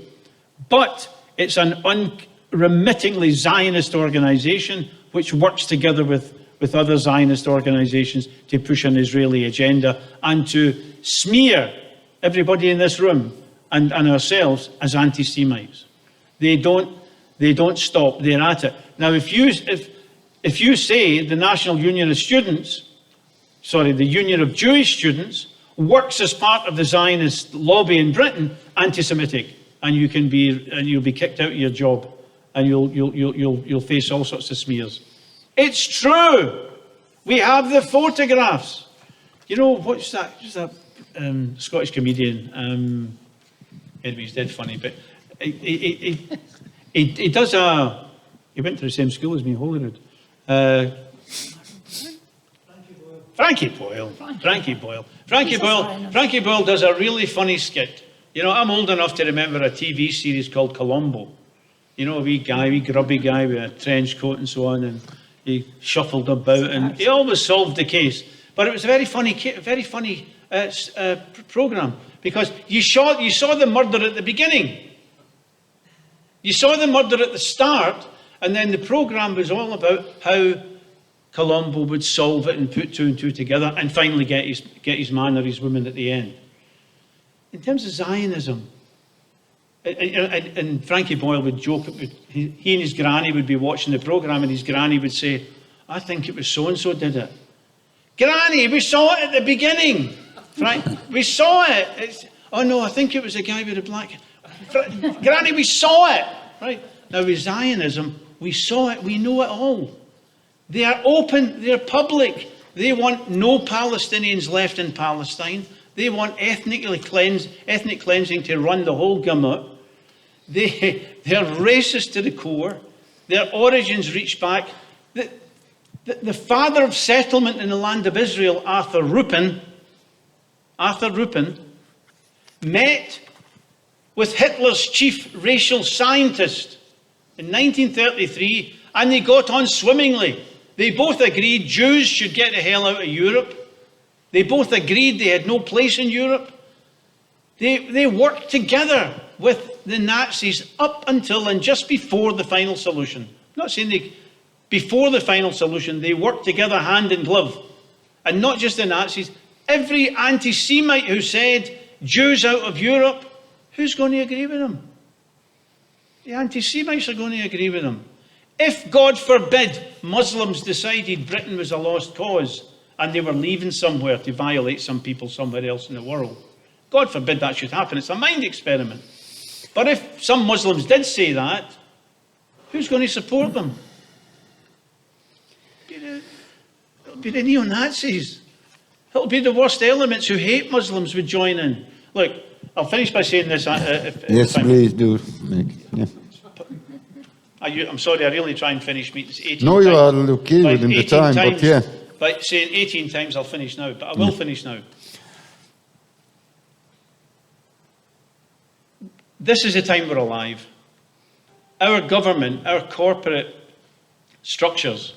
but it's an unremittingly Zionist organisation which works together with other Zionist organisations to push an Israeli agenda and to smear everybody in this room and ourselves as anti-Semites. They don't stop. They're at it. Now, if you say the National Union of Students, the Union of Jewish Students, works as part of the Zionist lobby in Britain, anti-Semitic, and you'll be kicked out of your job, and you'll face all sorts of smears. It's true. We have the photographs. You know, what's that? Just that Scottish comedian. Anyway, he's dead funny, but he does a. He went to the same school as me, Holyrood. Frankie Boyle does a really funny skit. You know, I'm old enough to remember a TV series called Columbo. You know, a wee grubby guy with a trench coat and so on, and he shuffled about, and he always solved the case. But it was a very funny program, because you saw the murder at the beginning. You saw the murder at the start, and then the program was all about how Columbo would solve it and put 2 and 2 together and finally get his man or his woman at the end. In terms of Zionism, and Frankie Boyle would joke, he and his granny would be watching the program, and his granny would say, "I think it was so-and-so did it." Granny, we saw it at the beginning. Frank, we saw it. Oh no, I think it was a guy with a black... Granny, we saw it! Right? Now with Zionism, we saw it, we know it all. They are open, they're public. They want no Palestinians left in Palestine. They want ethnic cleansing to run the whole gamut. They're racist to the core. Their origins reach back. The father of settlement in the land of Israel, Arthur Rupin, met with Hitler's chief racial scientist in 1933, and they got on swimmingly. They both agreed Jews should get the hell out of Europe. They both agreed they had no place in Europe. They worked together with the Nazis up until and just before the final solution. I'm not saying before the final solution, they worked together hand in glove. And not just the Nazis, every anti-Semite who said Jews out of Europe, who's going to agree with them? The anti-Semites are going to agree with them. If, God forbid, Muslims decided Britain was a lost cause and they were leaving somewhere to violate some people somewhere else in the world, God forbid that should happen. It's a mind experiment. But if some Muslims did say that, who's going to support them? It'll be the neo-Nazis. It'll be the worst elements who hate Muslims would join in. Look, I'll finish by saying this. Yes, please do. Yeah. I'm sorry, I really try and finish meetings 18 No, times. you are okay within the time, but yeah. By saying 18 times, I'll finish now, but I will finish now. This is the time we're alive. Our government, our corporate structures,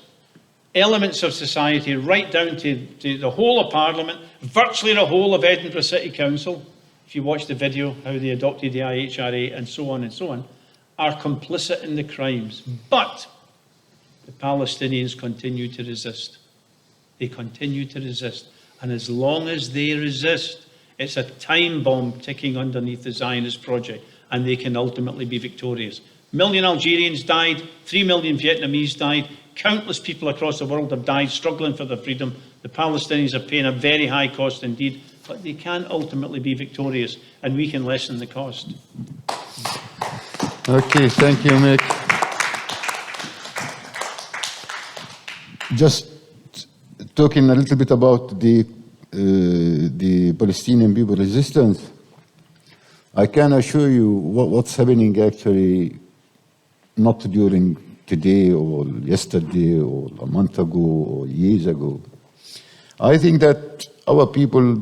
elements of society, right down to the whole of Parliament, virtually the whole of Edinburgh City Council, if you watch the video, how they adopted the IHRA and so on, are complicit in the crimes. But the Palestinians continue to resist. They continue to resist. And as long as they resist, it's a time bomb ticking underneath the Zionist project, and they can ultimately be victorious. 1 million Algerians died, 3 million Vietnamese died, countless people across the world have died struggling for their freedom. The Palestinians are paying a very high cost indeed, but they can ultimately be victorious, and we can lessen the cost. Okay, thank you, Mick. Just talking a little bit about the Palestinian people resistance, I can assure you what's happening actually not during today or yesterday or a month ago or years ago. I think that our people,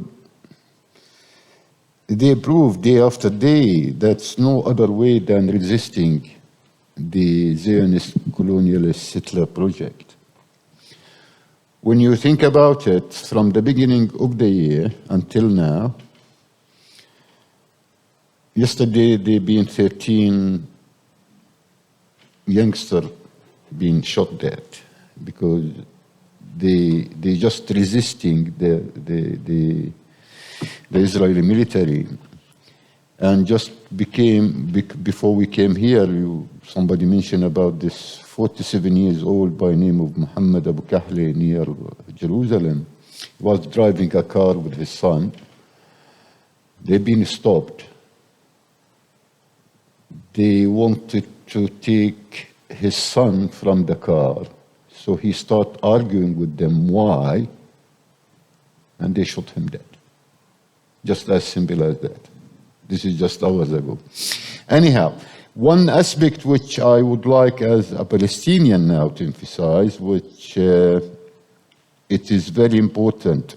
they prove day after day that's no other way than resisting the Zionist colonialist settler project. When you think about it, from the beginning of the year until now, yesterday there been 13 youngsters being shot dead because they just resisting the Israeli military. And just before we came here, somebody mentioned about this 47 years old by name of Muhammad Abu Kahle near Jerusalem. He was driving a car with his son. They've been stopped. They wanted to take his son from the car. So he started arguing with them why, and they shot him dead. Just as simple as that. This is just hours ago. Anyhow, one aspect which I would like as a Palestinian now to emphasize, which it is very important.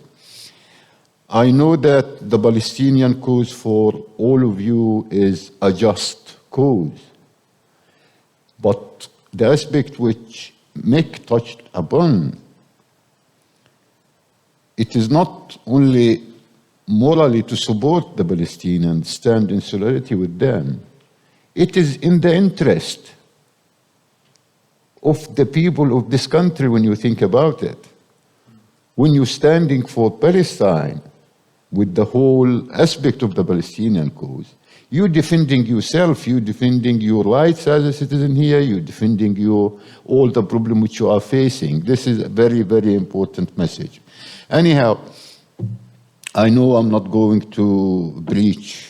I know that the Palestinian cause for all of you is a just cause. But the aspect which Mick touched upon, it is not only morally to support the Palestinians, stand in solidarity with them. It is in the interest of the people of this country when you think about it. When you're standing for Palestine with the whole aspect of the Palestinian cause, you're defending yourself, you're defending your rights as a citizen here, you're defending all the problems which you are facing. This is a very, very important message. Anyhow, I know I'm not going to breach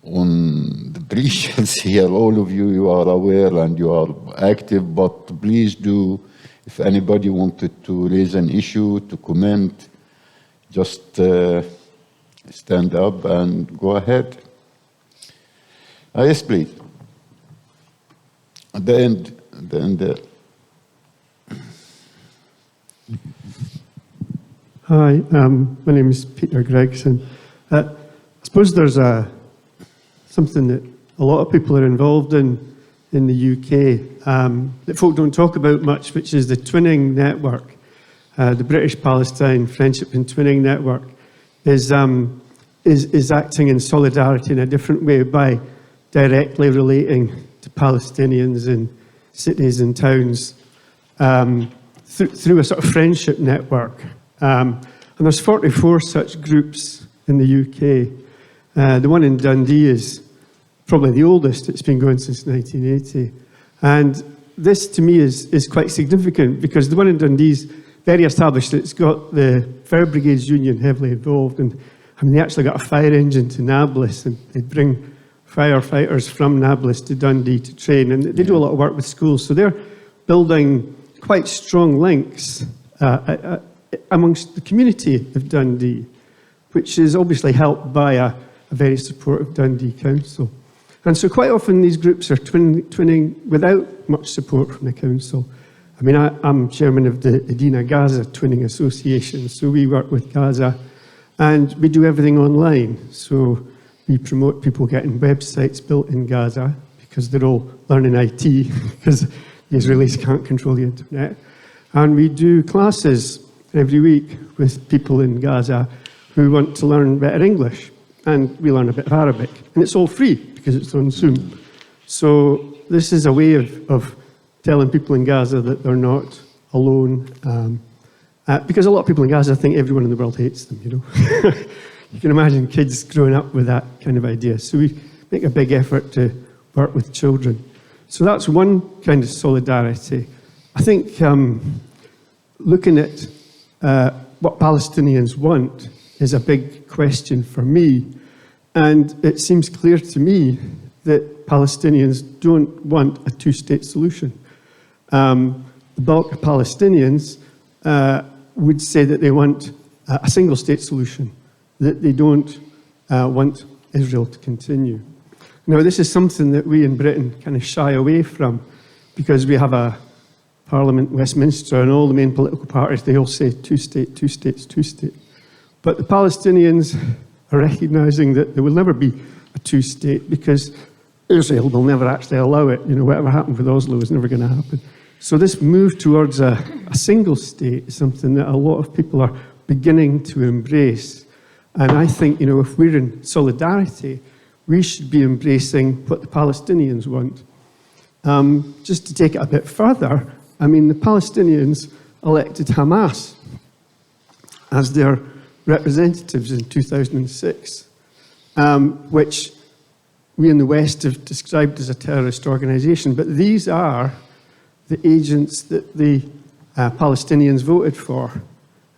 on the breaches here. All of you are aware and you are active, but please do, if anybody wanted to raise an issue, to comment, just stand up and go ahead. Yes, please. At the end there. Hi, my name is Peter Gregson. I suppose there's something that a lot of people are involved in the UK that folk don't talk about much, which is the twinning network. The British-Palestine Friendship and Twinning Network is acting in solidarity in a different way by directly relating to Palestinians in cities and towns through a sort of friendship network. And there's 44 such groups in the UK. The one in Dundee is probably the oldest. It's been going since 1980. And this, to me, is quite significant because the one in Dundee is very established. It's got the Fire Brigades Union heavily involved. And I mean, they actually got a fire engine to Nablus, and they bring firefighters from Nablus to Dundee to train. And they do a lot of work with schools. So they're building quite strong links amongst the community of Dundee, which is obviously helped by a very supportive Dundee council. And so quite often these groups are twinning without much support from the council. I mean, I'm chairman of the Edina Gaza Twinning Association, so we work with Gaza and we do everything online. So we promote people getting websites built in Gaza because they're all learning IT because the Israelis can't control the internet. And we do classes every week with people in Gaza who want to learn better English. And we learn a bit of Arabic. And it's all free because it's on Zoom. So this is a way of telling people in Gaza that they're not alone. Because a lot of people in Gaza think everyone in the world hates them, you know. You can imagine kids growing up with that kind of idea. So we make a big effort to work with children. So that's one kind of solidarity. I think looking at what Palestinians want is a big question for me. And it seems clear to me that Palestinians don't want a two-state solution. The bulk of Palestinians would say that they want a single-state solution, that they don't want Israel to continue. Now, this is something that we in Britain kind of shy away from because we have a Parliament, Westminster, and all the main political parties, they all say two-state, two states, two-state. But the Palestinians are recognising that there will never be a two-state because Israel will never actually allow it. You know, whatever happened with Oslo is never going to happen. So this move towards a single state is something that a lot of people are beginning to embrace. And I think, you know, if we're in solidarity, we should be embracing what the Palestinians want. Just to take it a bit further, I mean, the Palestinians elected Hamas as their representatives in 2006, which we in the West have described as a terrorist organisation. But these are the agents that the Palestinians voted for.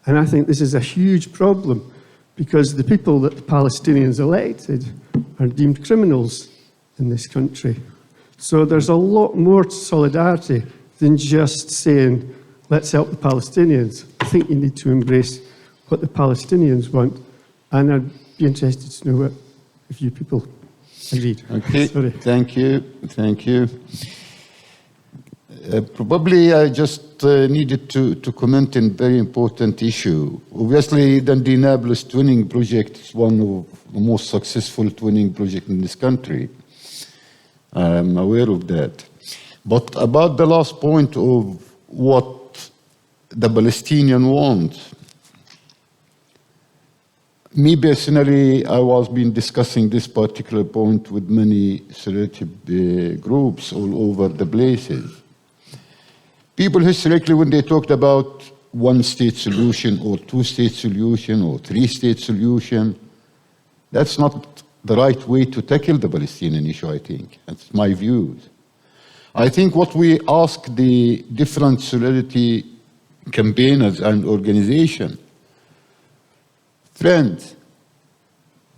And I think this is a huge problem because the people that the Palestinians elected are deemed criminals in this country. So there's a lot more solidarity than just saying, let's help the Palestinians. I think you need to embrace what the Palestinians want. And I'd be interested to know what, if you people agreed. Okay, Sorry. Thank you, thank you. Probably I just needed to comment on a very important issue. Obviously, Dundee Nablus twinning project is one of the most successful twinning projects in this country. I'm aware of that. But about the last point of what the Palestinian want, me personally, I was been discussing this particular point with many solidarity groups all over the places. People historically, when they talked about one-state solution or two-state solution or three-state solution, that's not the right way to tackle the Palestinian issue, I think. That's my views. I think what we ask the different solidarity campaigners and organizations, Friends,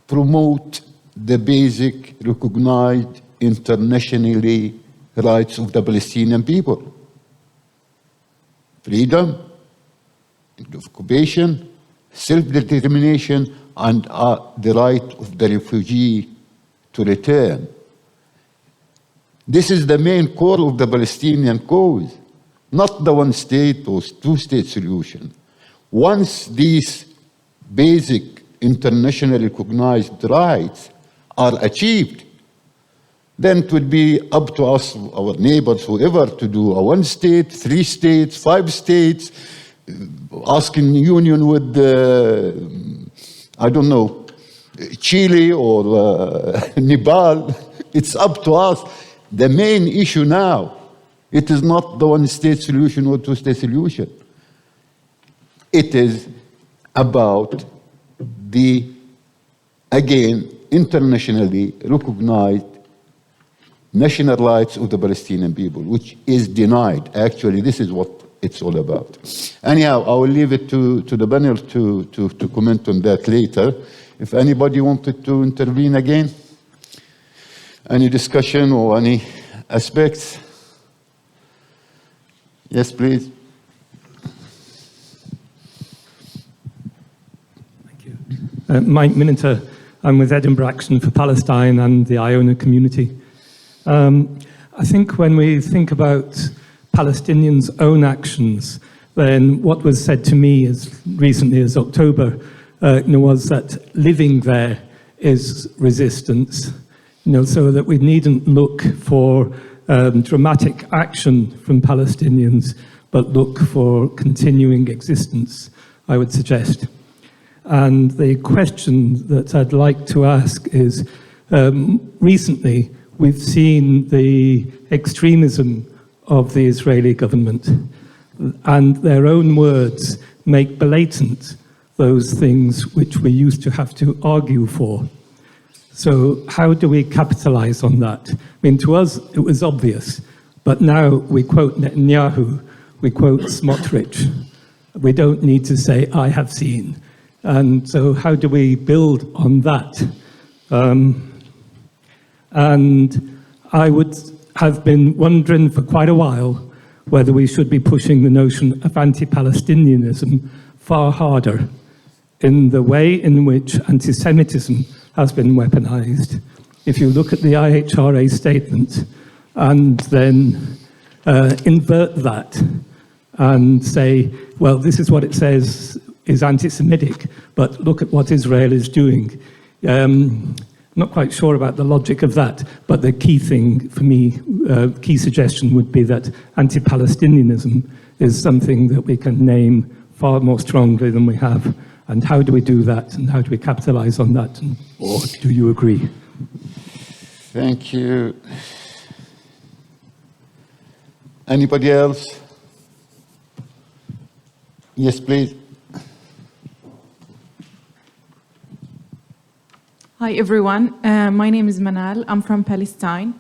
promote the basic recognized internationally rights of the Palestinian people. Freedom, occupation, self-determination, and the right of the refugee to return. This is the main core of the Palestinian cause, not the one-state or two-state solution. Once these basic internationally recognized rights are achieved, then it would be up to us, our neighbors, whoever, to do a one state, 3 states, 5 states, asking union with, I don't know, Chile or Nepal. It's up to us. The main issue now, it is not the one state solution or 2 state solution. It is about the, again, internationally recognized national rights of the Palestinian people, which is denied. Actually, this is what it's all about. Anyhow, I will leave it to the panel to comment on that later. If anybody wanted to intervene again, any discussion or any aspects? Yes, please. Thank you. Mike Miniter, I'm with Edinburgh Action for Palestine and the Iona community. I think when we think about Palestinians' own actions, then what was said to me as recently as October was that living there is resistance, so that we needn't look for dramatic action from Palestinians, but look for continuing existence, I would suggest. And the question that I'd like to ask is, recently, we've seen the extremism of the Israeli government, and their own words make blatant those things which we used to have to argue for. So how do we capitalize on that? I mean, to us, it was obvious, but now we quote Netanyahu, we quote Smotrich. We don't need to say, I have seen. And so how do we build on that? And I would have been wondering for quite a while whether we should be pushing the notion of anti-Palestinianism far harder in the way in which anti-Semitism has been weaponized. If you look at the IHRA statement and then invert that and say, well, this is what it says is anti-Semitic, but look at what Israel is doing. Not quite sure about the logic of that, but the key thing for me, key suggestion would be that anti-Palestinianism is something that we can name far more strongly than we have. And how do we do that? And how do we capitalize on that? Or do you agree? Thank you. Anybody else? Yes, please. Hi, everyone. My name is Manal. I'm from Palestine.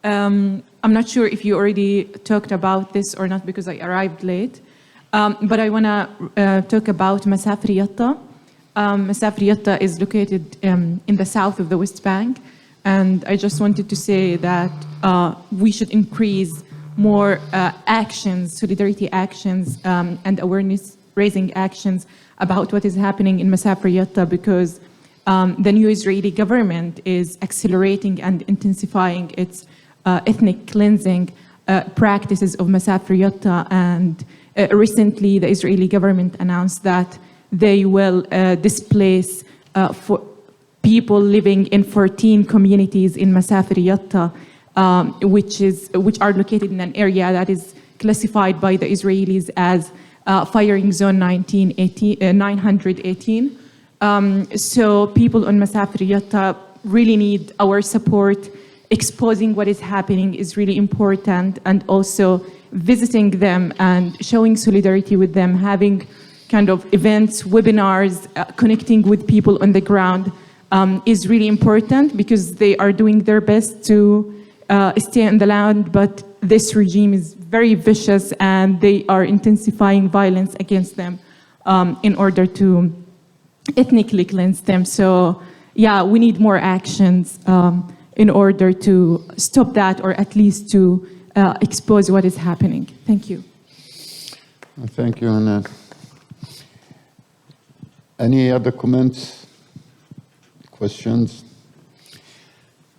I'm not sure if you already talked about this or not because I arrived late. But I want to talk about Masafir Yatta. Masafir Yatta is located in the south of the West Bank. And I just wanted to say that we should increase more actions, solidarity actions, and awareness-raising actions about what is happening in Masafir Yatta, because the new Israeli government is accelerating and intensifying its ethnic cleansing practices of Masafir Yatta. And recently, the Israeli government announced that they will displace for people living in 14 communities in Masafir Yatta, which are located in an area that is classified by the Israelis as firing zone 918. So people on Masafir Yatta really need our support. Exposing what is happening is really important, and also visiting them and showing solidarity with them, having kind of events, webinars, connecting with people on the ground is really important, because they are doing their best to stay on the land, but this regime is very vicious and they are intensifying violence against them in order to ethnically cleanse them. So, yeah, we need more actions in order to stop that, or at least to expose what is happening. Thank you. Thank you, Anna. Any other comments, questions?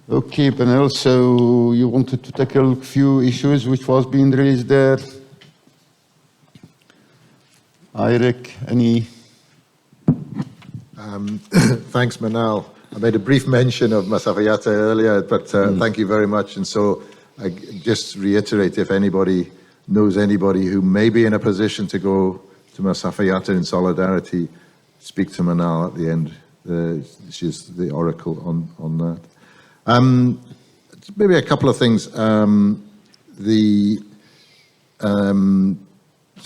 Okay, but also you wanted to tackle a few issues which was being raised there. Eurig, any? Thanks, Manal. I made a brief mention of Masafayata earlier, but thank you very much. And so I just reiterate, if anybody knows anybody who may be in a position to go to Masafayata in solidarity, speak to Manal at the end. She's the oracle on that. Maybe a couple of things. So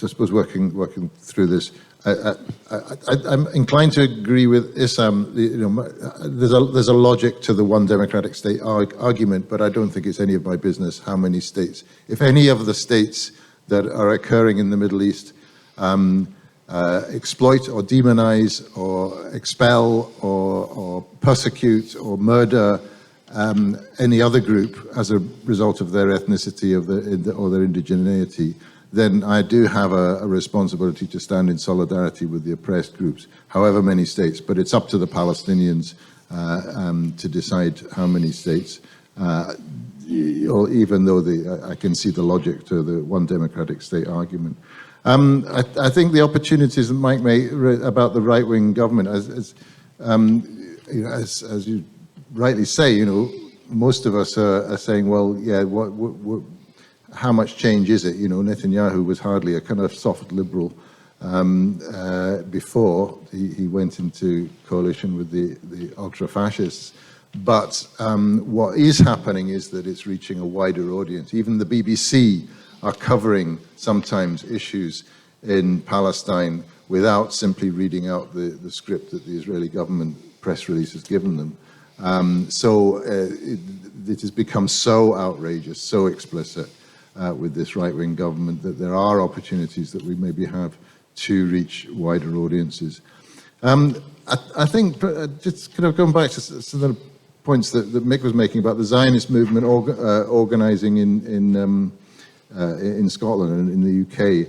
I suppose working through this, I'm inclined to agree with Issam. There's a logic to the one democratic state argument, but I don't think it's any of my business how many states. If any of the states that are occurring in the Middle East exploit or demonize or expel or persecute or murder any other group as a result of their ethnicity or their indigeneity, then I do have a responsibility to stand in solidarity with the oppressed groups, however many states. But it's up to the Palestinians to decide how many states, even though I can see the logic to the one democratic state argument. I think the opportunities that Mike made about the right-wing government, as you rightly say, most of us are saying, well, yeah, how much change is it? Netanyahu was hardly a kind of soft liberal before he went into coalition with the ultra-fascists. But what is happening is that it's reaching a wider audience. Even the BBC are covering sometimes issues in Palestine without simply reading out the script that the Israeli government press release has given them. So it has become so outrageous, so explicit with this right-wing government that there are opportunities that we maybe have to reach wider audiences. I think, just kind of going back to some of the points that Mick was making about the Zionist movement organizing in Scotland and in the UK.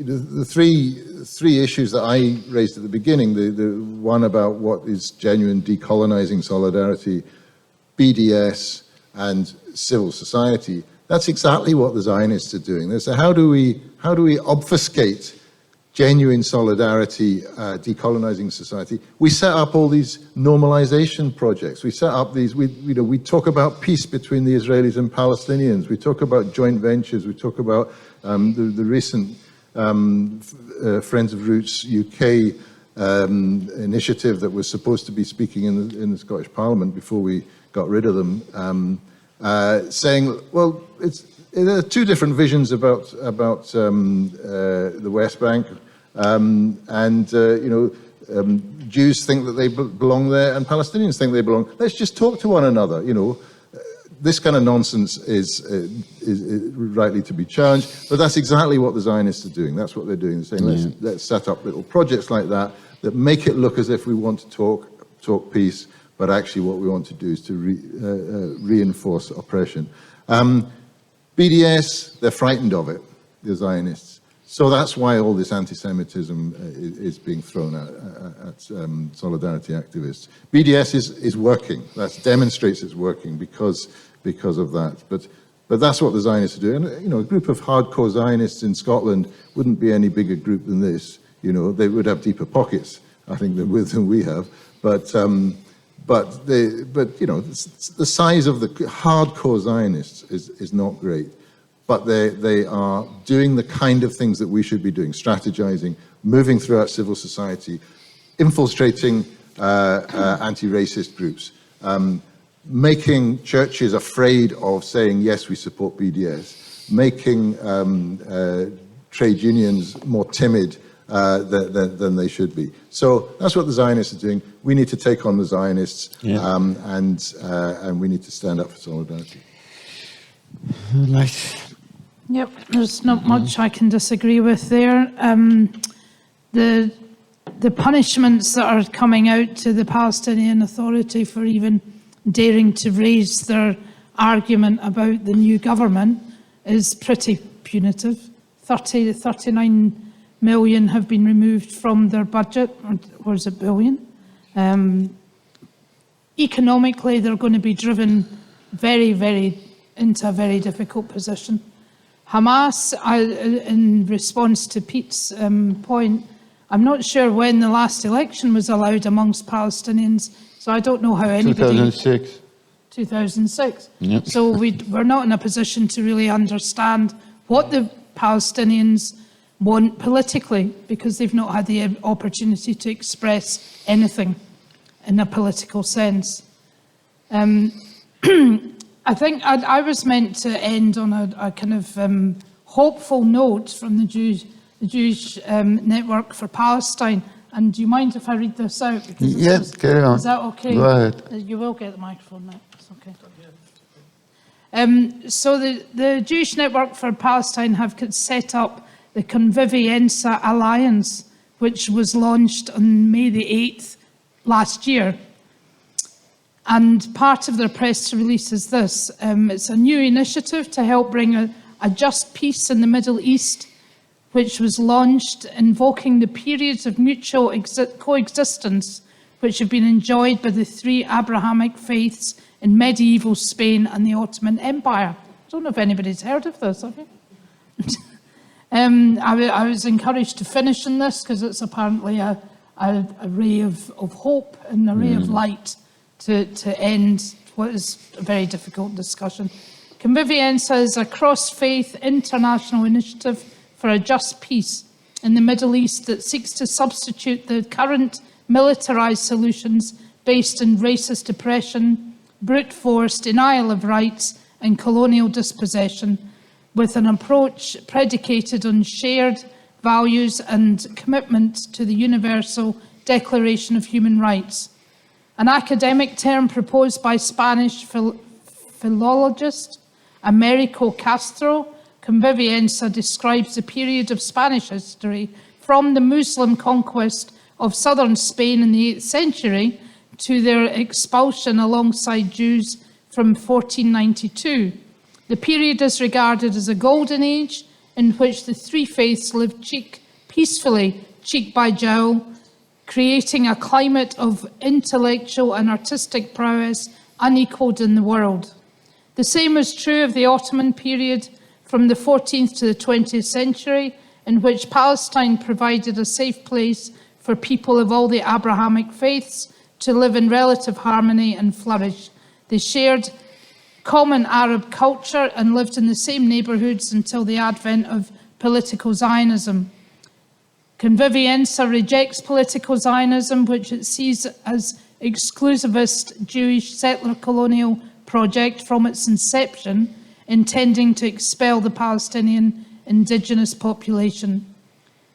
The three issues that I raised at the beginning, the one about what is genuine decolonizing solidarity, BDS, and civil society, that's exactly what the Zionists are doing. They say, how do we obfuscate genuine solidarity, decolonizing society? We set up all these normalization projects. We set up these, we talk about peace between the Israelis and Palestinians. We talk about joint ventures. We talk about the recent Friends of Roots UK initiative that was supposed to be speaking in the Scottish Parliament before we got rid of them, saying, well, there are two different visions about the West Bank, Jews think that they belong there, and Palestinians think they belong. Let's just talk to one another. This kind of nonsense is rightly to be challenged, but that's exactly what the Zionists are doing. That's what they're doing. They're saying, let's set up little projects like that make it look as if we want to talk peace, but actually what we want to do is to reinforce oppression. BDS, they're frightened of it, the Zionists. So that's why all this anti-Semitism is being thrown at solidarity activists. BDS is working. That demonstrates it's working because of that. But that's what the Zionists are doing. And, a group of hardcore Zionists in Scotland wouldn't be any bigger group than this. They would have deeper pockets, I think, than we have. But the size of the hardcore Zionists is not great. But they are doing the kind of things that we should be doing, strategizing, moving throughout civil society, infiltrating anti-racist groups, making churches afraid of saying, yes, we support BDS, making trade unions more timid than they should be. So that's what the Zionists are doing. We need to take on the Zionists, and we need to stand up for solidarity. Right. Yep, there's not much I can disagree with there. The the punishments that are coming out to the Palestinian Authority for even daring to raise their argument about the new government is pretty punitive. 39 million have been removed from their budget, or is it billion? Economically, they're going to be driven into a very difficult position. Hamas, in response to Pete's point, I'm not sure when the last election was allowed amongst Palestinians, so I don't know how anybody... 2006. 2006. Yep. So we're not in a position to really understand what the Palestinians want politically, because they've not had the opportunity to express anything in a political sense. I think I was meant to end on a kind of hopeful note from the Jewish Network for Palestine. And do you mind if I read this out? Because Yes, carry on. Is that okay? Go ahead. You will get the microphone now. It's okay. So the Jewish Network for Palestine have set up the Convivienza Alliance, which was launched on May the 8th last year. And part of their press release is this. It's a new initiative to help bring a just peace in the Middle East, which was launched invoking the periods of mutual coexistence which have been enjoyed by the three Abrahamic faiths in medieval Spain and the Ottoman Empire. I don't know if anybody's heard of this, have you? I was encouraged to finish in this because it's apparently a ray of hope and a ray of light to end what is a very difficult discussion. Convivienza is a cross-faith international initiative for a just peace in the Middle East that seeks to substitute the current militarized solutions based in racist oppression, brute force, denial of rights, and colonial dispossession, with an approach predicated on shared values and commitment to the Universal Declaration of Human Rights. An academic term proposed by Spanish philologist Americo Castro, Convivienza describes the period of Spanish history from the Muslim conquest of southern Spain in the 8th century to their expulsion alongside Jews from 1492. The period is regarded as a golden age in which the three faiths lived peacefully, cheek by jowl, creating a climate of intellectual and artistic prowess unequaled in the world. The same is true of the Ottoman period from the 14th to the 20th century, in which Palestine provided a safe place for people of all the Abrahamic faiths to live in relative harmony and flourish. They shared common Arab culture and lived in the same neighbourhoods until the advent of political Zionism. Convivienza rejects political Zionism, which it sees as exclusivist Jewish settler colonial project from its inception, intending to expel the Palestinian indigenous population.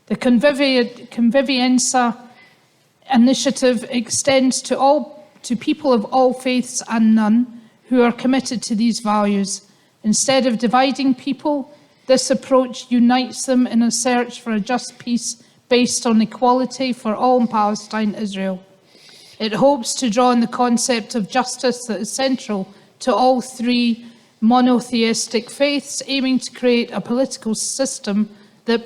The Convivienza initiative extends to people of all faiths and none who are committed to these values. Instead of dividing people, this approach unites them in a search for a just peace based on equality for all in Palestine, Israel. It hopes to draw on the concept of justice that is central to all three monotheistic faiths, aiming to create a political system that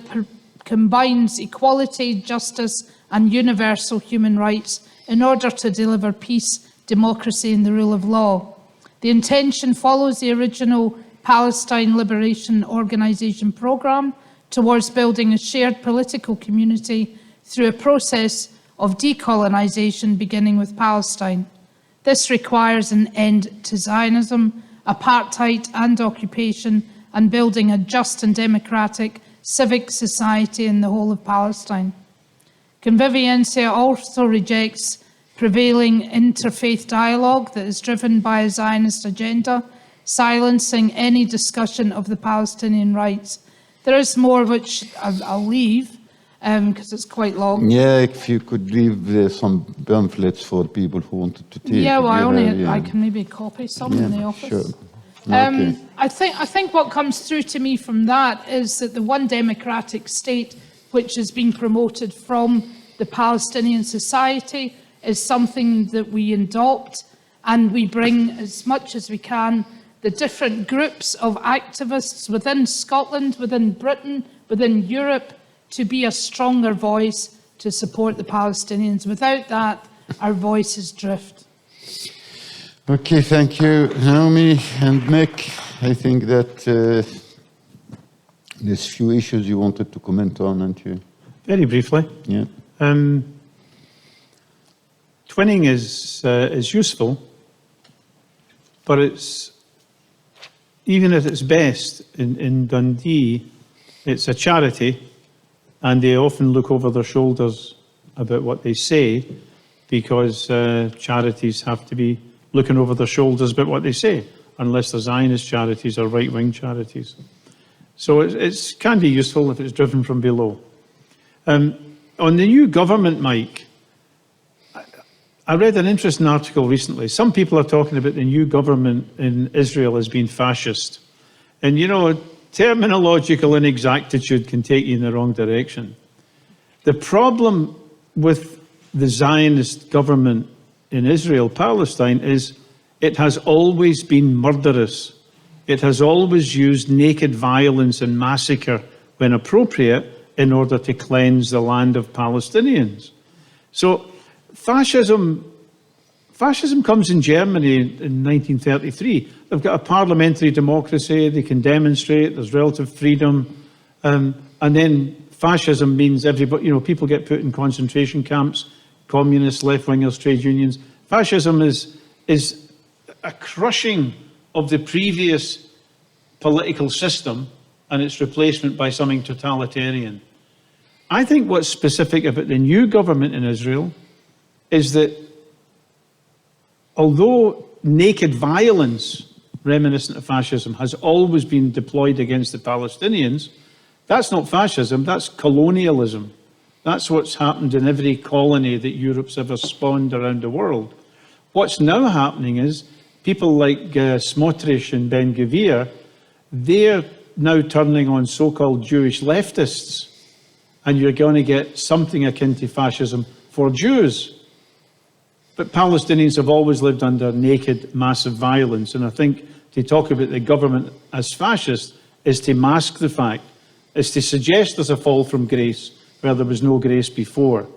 combines equality, justice, and universal human rights in order to deliver peace, democracy, and the rule of law. The intention follows the original Palestine Liberation Organization program towards building a shared political community through a process of decolonization beginning with Palestine. This requires an end to Zionism, apartheid and occupation, and building a just and democratic civic society in the whole of Palestine. Convivienza also rejects prevailing interfaith dialogue that is driven by a Zionist agenda, silencing any discussion of the Palestinian rights. There is more which I'll leave because it's quite long. Yeah, if you could leave some pamphlets for people who wanted to take. Yeah, well, I can maybe copy some in the office. Sure. Okay. I think what comes through to me from that is that the one democratic state which is being promoted from the Palestinian society is something that we adopt, and we bring as much as we can the different groups of activists within Scotland, within Britain, within Europe, to be a stronger voice to support the Palestinians. Without that, our voices drift. Okay, thank you, Naomi and Mick. I think that there's few issues you wanted to comment on, aren't you? Very briefly. Yeah. Twinning is useful, but it's, even at its best in Dundee, it's a charity, and they often look over their shoulders about what they say, because charities have to be looking over their shoulders about what they say, unless they're Zionist charities or right-wing charities. So it can be useful if it's driven from below. On the new government, Mike, I read an interesting article recently. Some people are talking about the new government in Israel as being fascist. And, you know, terminological inexactitude can take you in the wrong direction. The problem with the Zionist government in Israel, Palestine, is it has always been murderous. It has always used naked violence and massacre when appropriate in order to cleanse the land of Palestinians. So fascism comes in Germany in 1933. They've got a parliamentary democracy, they can demonstrate, there's relative freedom, and then fascism means everybody, you know, people get put in concentration camps, communists, left-wingers, trade unions. Fascism is a crushing of the previous political system and its replacement by something totalitarian. I think what's specific about the new government in Israel is that although naked violence, reminiscent of fascism, has always been deployed against the Palestinians, that's not fascism, that's colonialism. That's what's happened in every colony that Europe's ever spawned around the world. What's now happening is people like Smotrich and Ben-Gvir, they're now turning on so-called Jewish leftists, and you're going to get something akin to fascism for Jews. But Palestinians have always lived under naked, massive violence, and I think to talk about the government as fascist is to mask the fact, is to suggest there's a fall from grace where there was no grace before.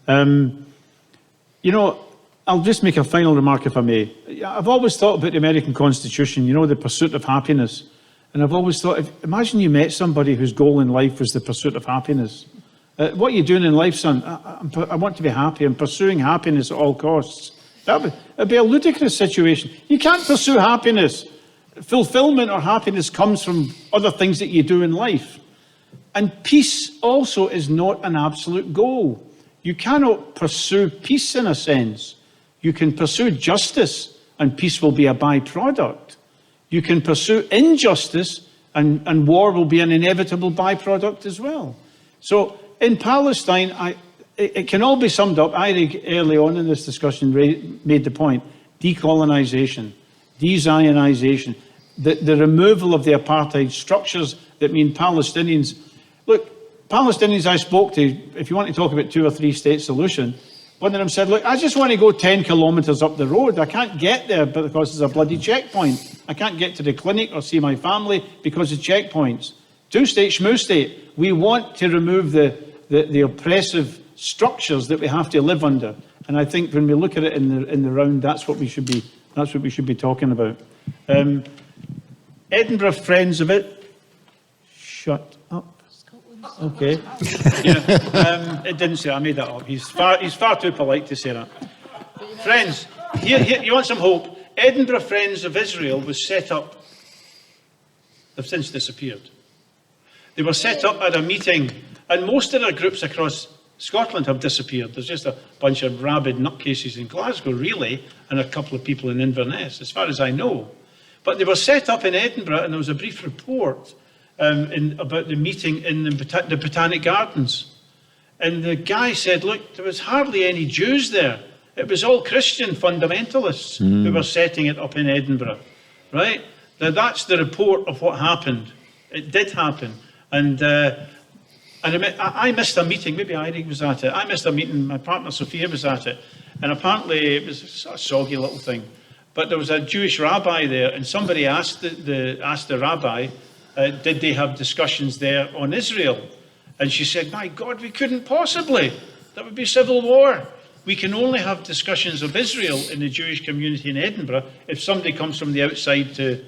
You know, I'll just make a final remark if I may. I've always thought about the American Constitution, you know, the pursuit of happiness. And I've always thought, imagine you met somebody whose goal in life was the pursuit of happiness. What are you doing in life, son? I want to be happy. I'm pursuing happiness at all costs. It'd be a ludicrous situation. You can't pursue happiness. Fulfillment or happiness comes from other things that you do in life. And peace also is not an absolute goal. You cannot pursue peace in a sense. You can pursue justice and peace will be a byproduct. You can pursue injustice and war will be an inevitable byproduct as well. So in Palestine, it can all be summed up. Eurig early on in this discussion made the point: decolonization, de-Zionization, the removal of the apartheid structures that mean Palestinians. Look, Palestinians I spoke to, if you want to talk about 2 or 3 state solution, one of them said, look, I just want to go 10 kilometres up the road. I can't get there because there's a bloody checkpoint. I can't get to the clinic or see my family because of checkpoints. 2-state, schmoo state. We want to remove the oppressive structures that we have to live under. And I think when we look at it in the round, that's what we should be talking about. Edinburgh friends of it. Shut up. Okay. Yeah, it didn't say. I made that up. He's far too polite to say that. Friends, here, you want some hope? Edinburgh Friends of Israel was set up. They've since disappeared. They were set up at a meeting, and most of their groups across Scotland have disappeared. There's just a bunch of rabid nutcases in Glasgow, really, and a couple of people in Inverness, as far as I know. But they were set up in Edinburgh, and there was a brief report about the meeting in the Botanic Gardens. And the guy said, look, there was hardly any Jews there. It was all Christian fundamentalists who were setting it up in Edinburgh, right? Now, that's the report of what happened. It did happen. And And I missed a meeting, maybe Eurig was at it. I missed a meeting, my partner Sophia was at it. And apparently it was a sort of soggy little thing. But there was a Jewish rabbi there, and somebody asked the rabbi, did they have discussions there on Israel? And she said, my God, we couldn't possibly. That would be civil war. We can only have discussions of Israel in the Jewish community in Edinburgh if somebody comes from the outside to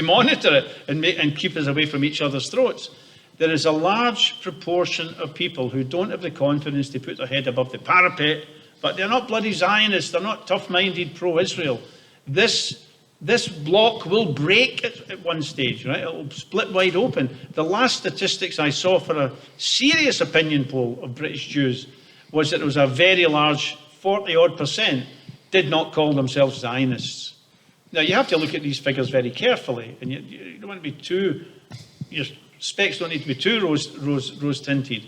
monitor it and keep us away from each other's throats. There is a large proportion of people who don't have the confidence to put their head above the parapet, but they're not bloody Zionists, they're not tough-minded pro-Israel. This block will break at one stage, right? It will split wide open. The last statistics I saw for a serious opinion poll of British Jews was that there was a very large 40-odd% did not call themselves Zionists. Now, you have to look at these figures very carefully, and you don't want to be too, your specs don't need to be too rose-tinted.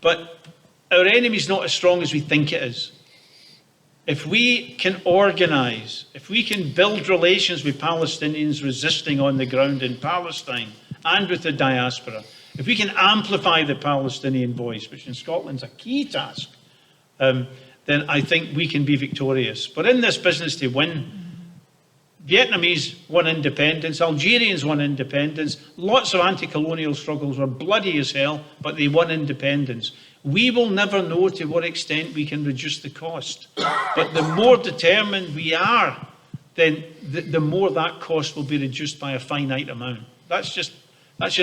But our enemy's not as strong as we think it is. If we can organise, if we can build relations with Palestinians resisting on the ground in Palestine and with the diaspora, if we can amplify the Palestinian voice, which in Scotland's a key task, then I think we can be victorious. But in this business to win, Vietnamese won independence, Algerians won independence, lots of anti-colonial struggles were bloody as hell, but they won independence. We will never know to what extent we can reduce the cost. But the more determined we are, then the more that cost will be reduced by a finite amount. That's just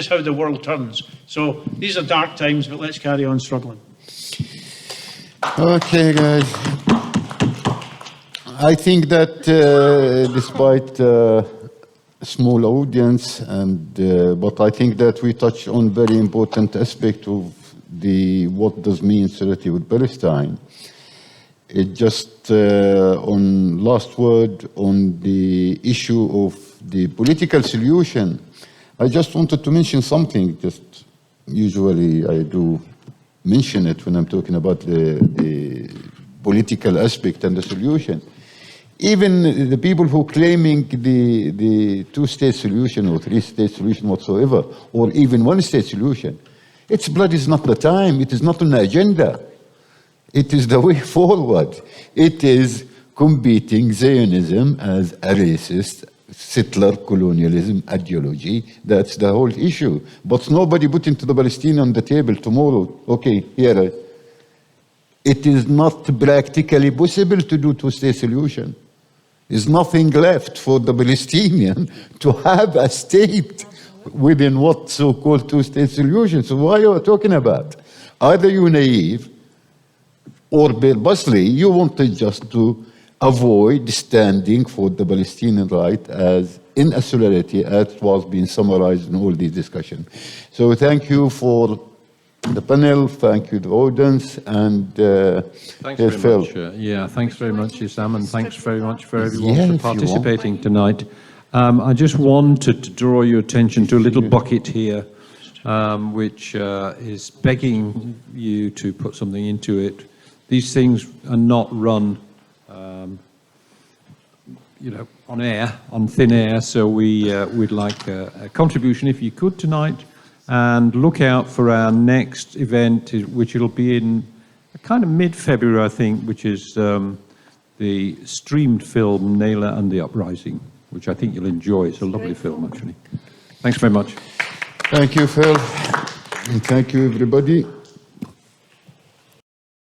how the world turns. So these are dark times, but let's carry on struggling. Okay, guys. I think that despite a small audience, but I think that we touched on very important aspect of what does mean solidarity with Palestine. It just on last word on the issue of the political solution. I just wanted to mention something. Just usually I do mention it when I'm talking about the political aspect and the solution. Even the people who claiming the two-state solution or three-state solution whatsoever, or even one-state solution, its blood is not the time. It is not on the agenda. It is the way forward. It is combating Zionism as a racist, settler colonialism ideology. That's the whole issue. But nobody put into the Palestinian on the table tomorrow. Okay, here. It is not practically possible to do two-state solution. There's nothing left for the Palestinian to have a state within what so-called two-state solution. So what are you talking about? Either you're naive or purposely you wanted just to avoid standing for the Palestinian right as in a solidarity as was being summarized in all these discussions. So thank you for the panel, thank you the audience, and thanks very Phil. much. Yeah, thanks very much, Issam, and thanks very much for everyone Yeah, for if you want. participating tonight. I just wanted to draw your attention to a little bucket here, which is begging you to put something into it. These things are not run, on air, on thin air. So we'd like a contribution, if you could, tonight. And look out for our next event, which it'll be in kind of mid-February, I think, which is the streamed film Naylor and the Uprising, which I think you'll enjoy. It's a lovely film, actually. Thanks very much. Thank you, Phil, and thank you, everybody.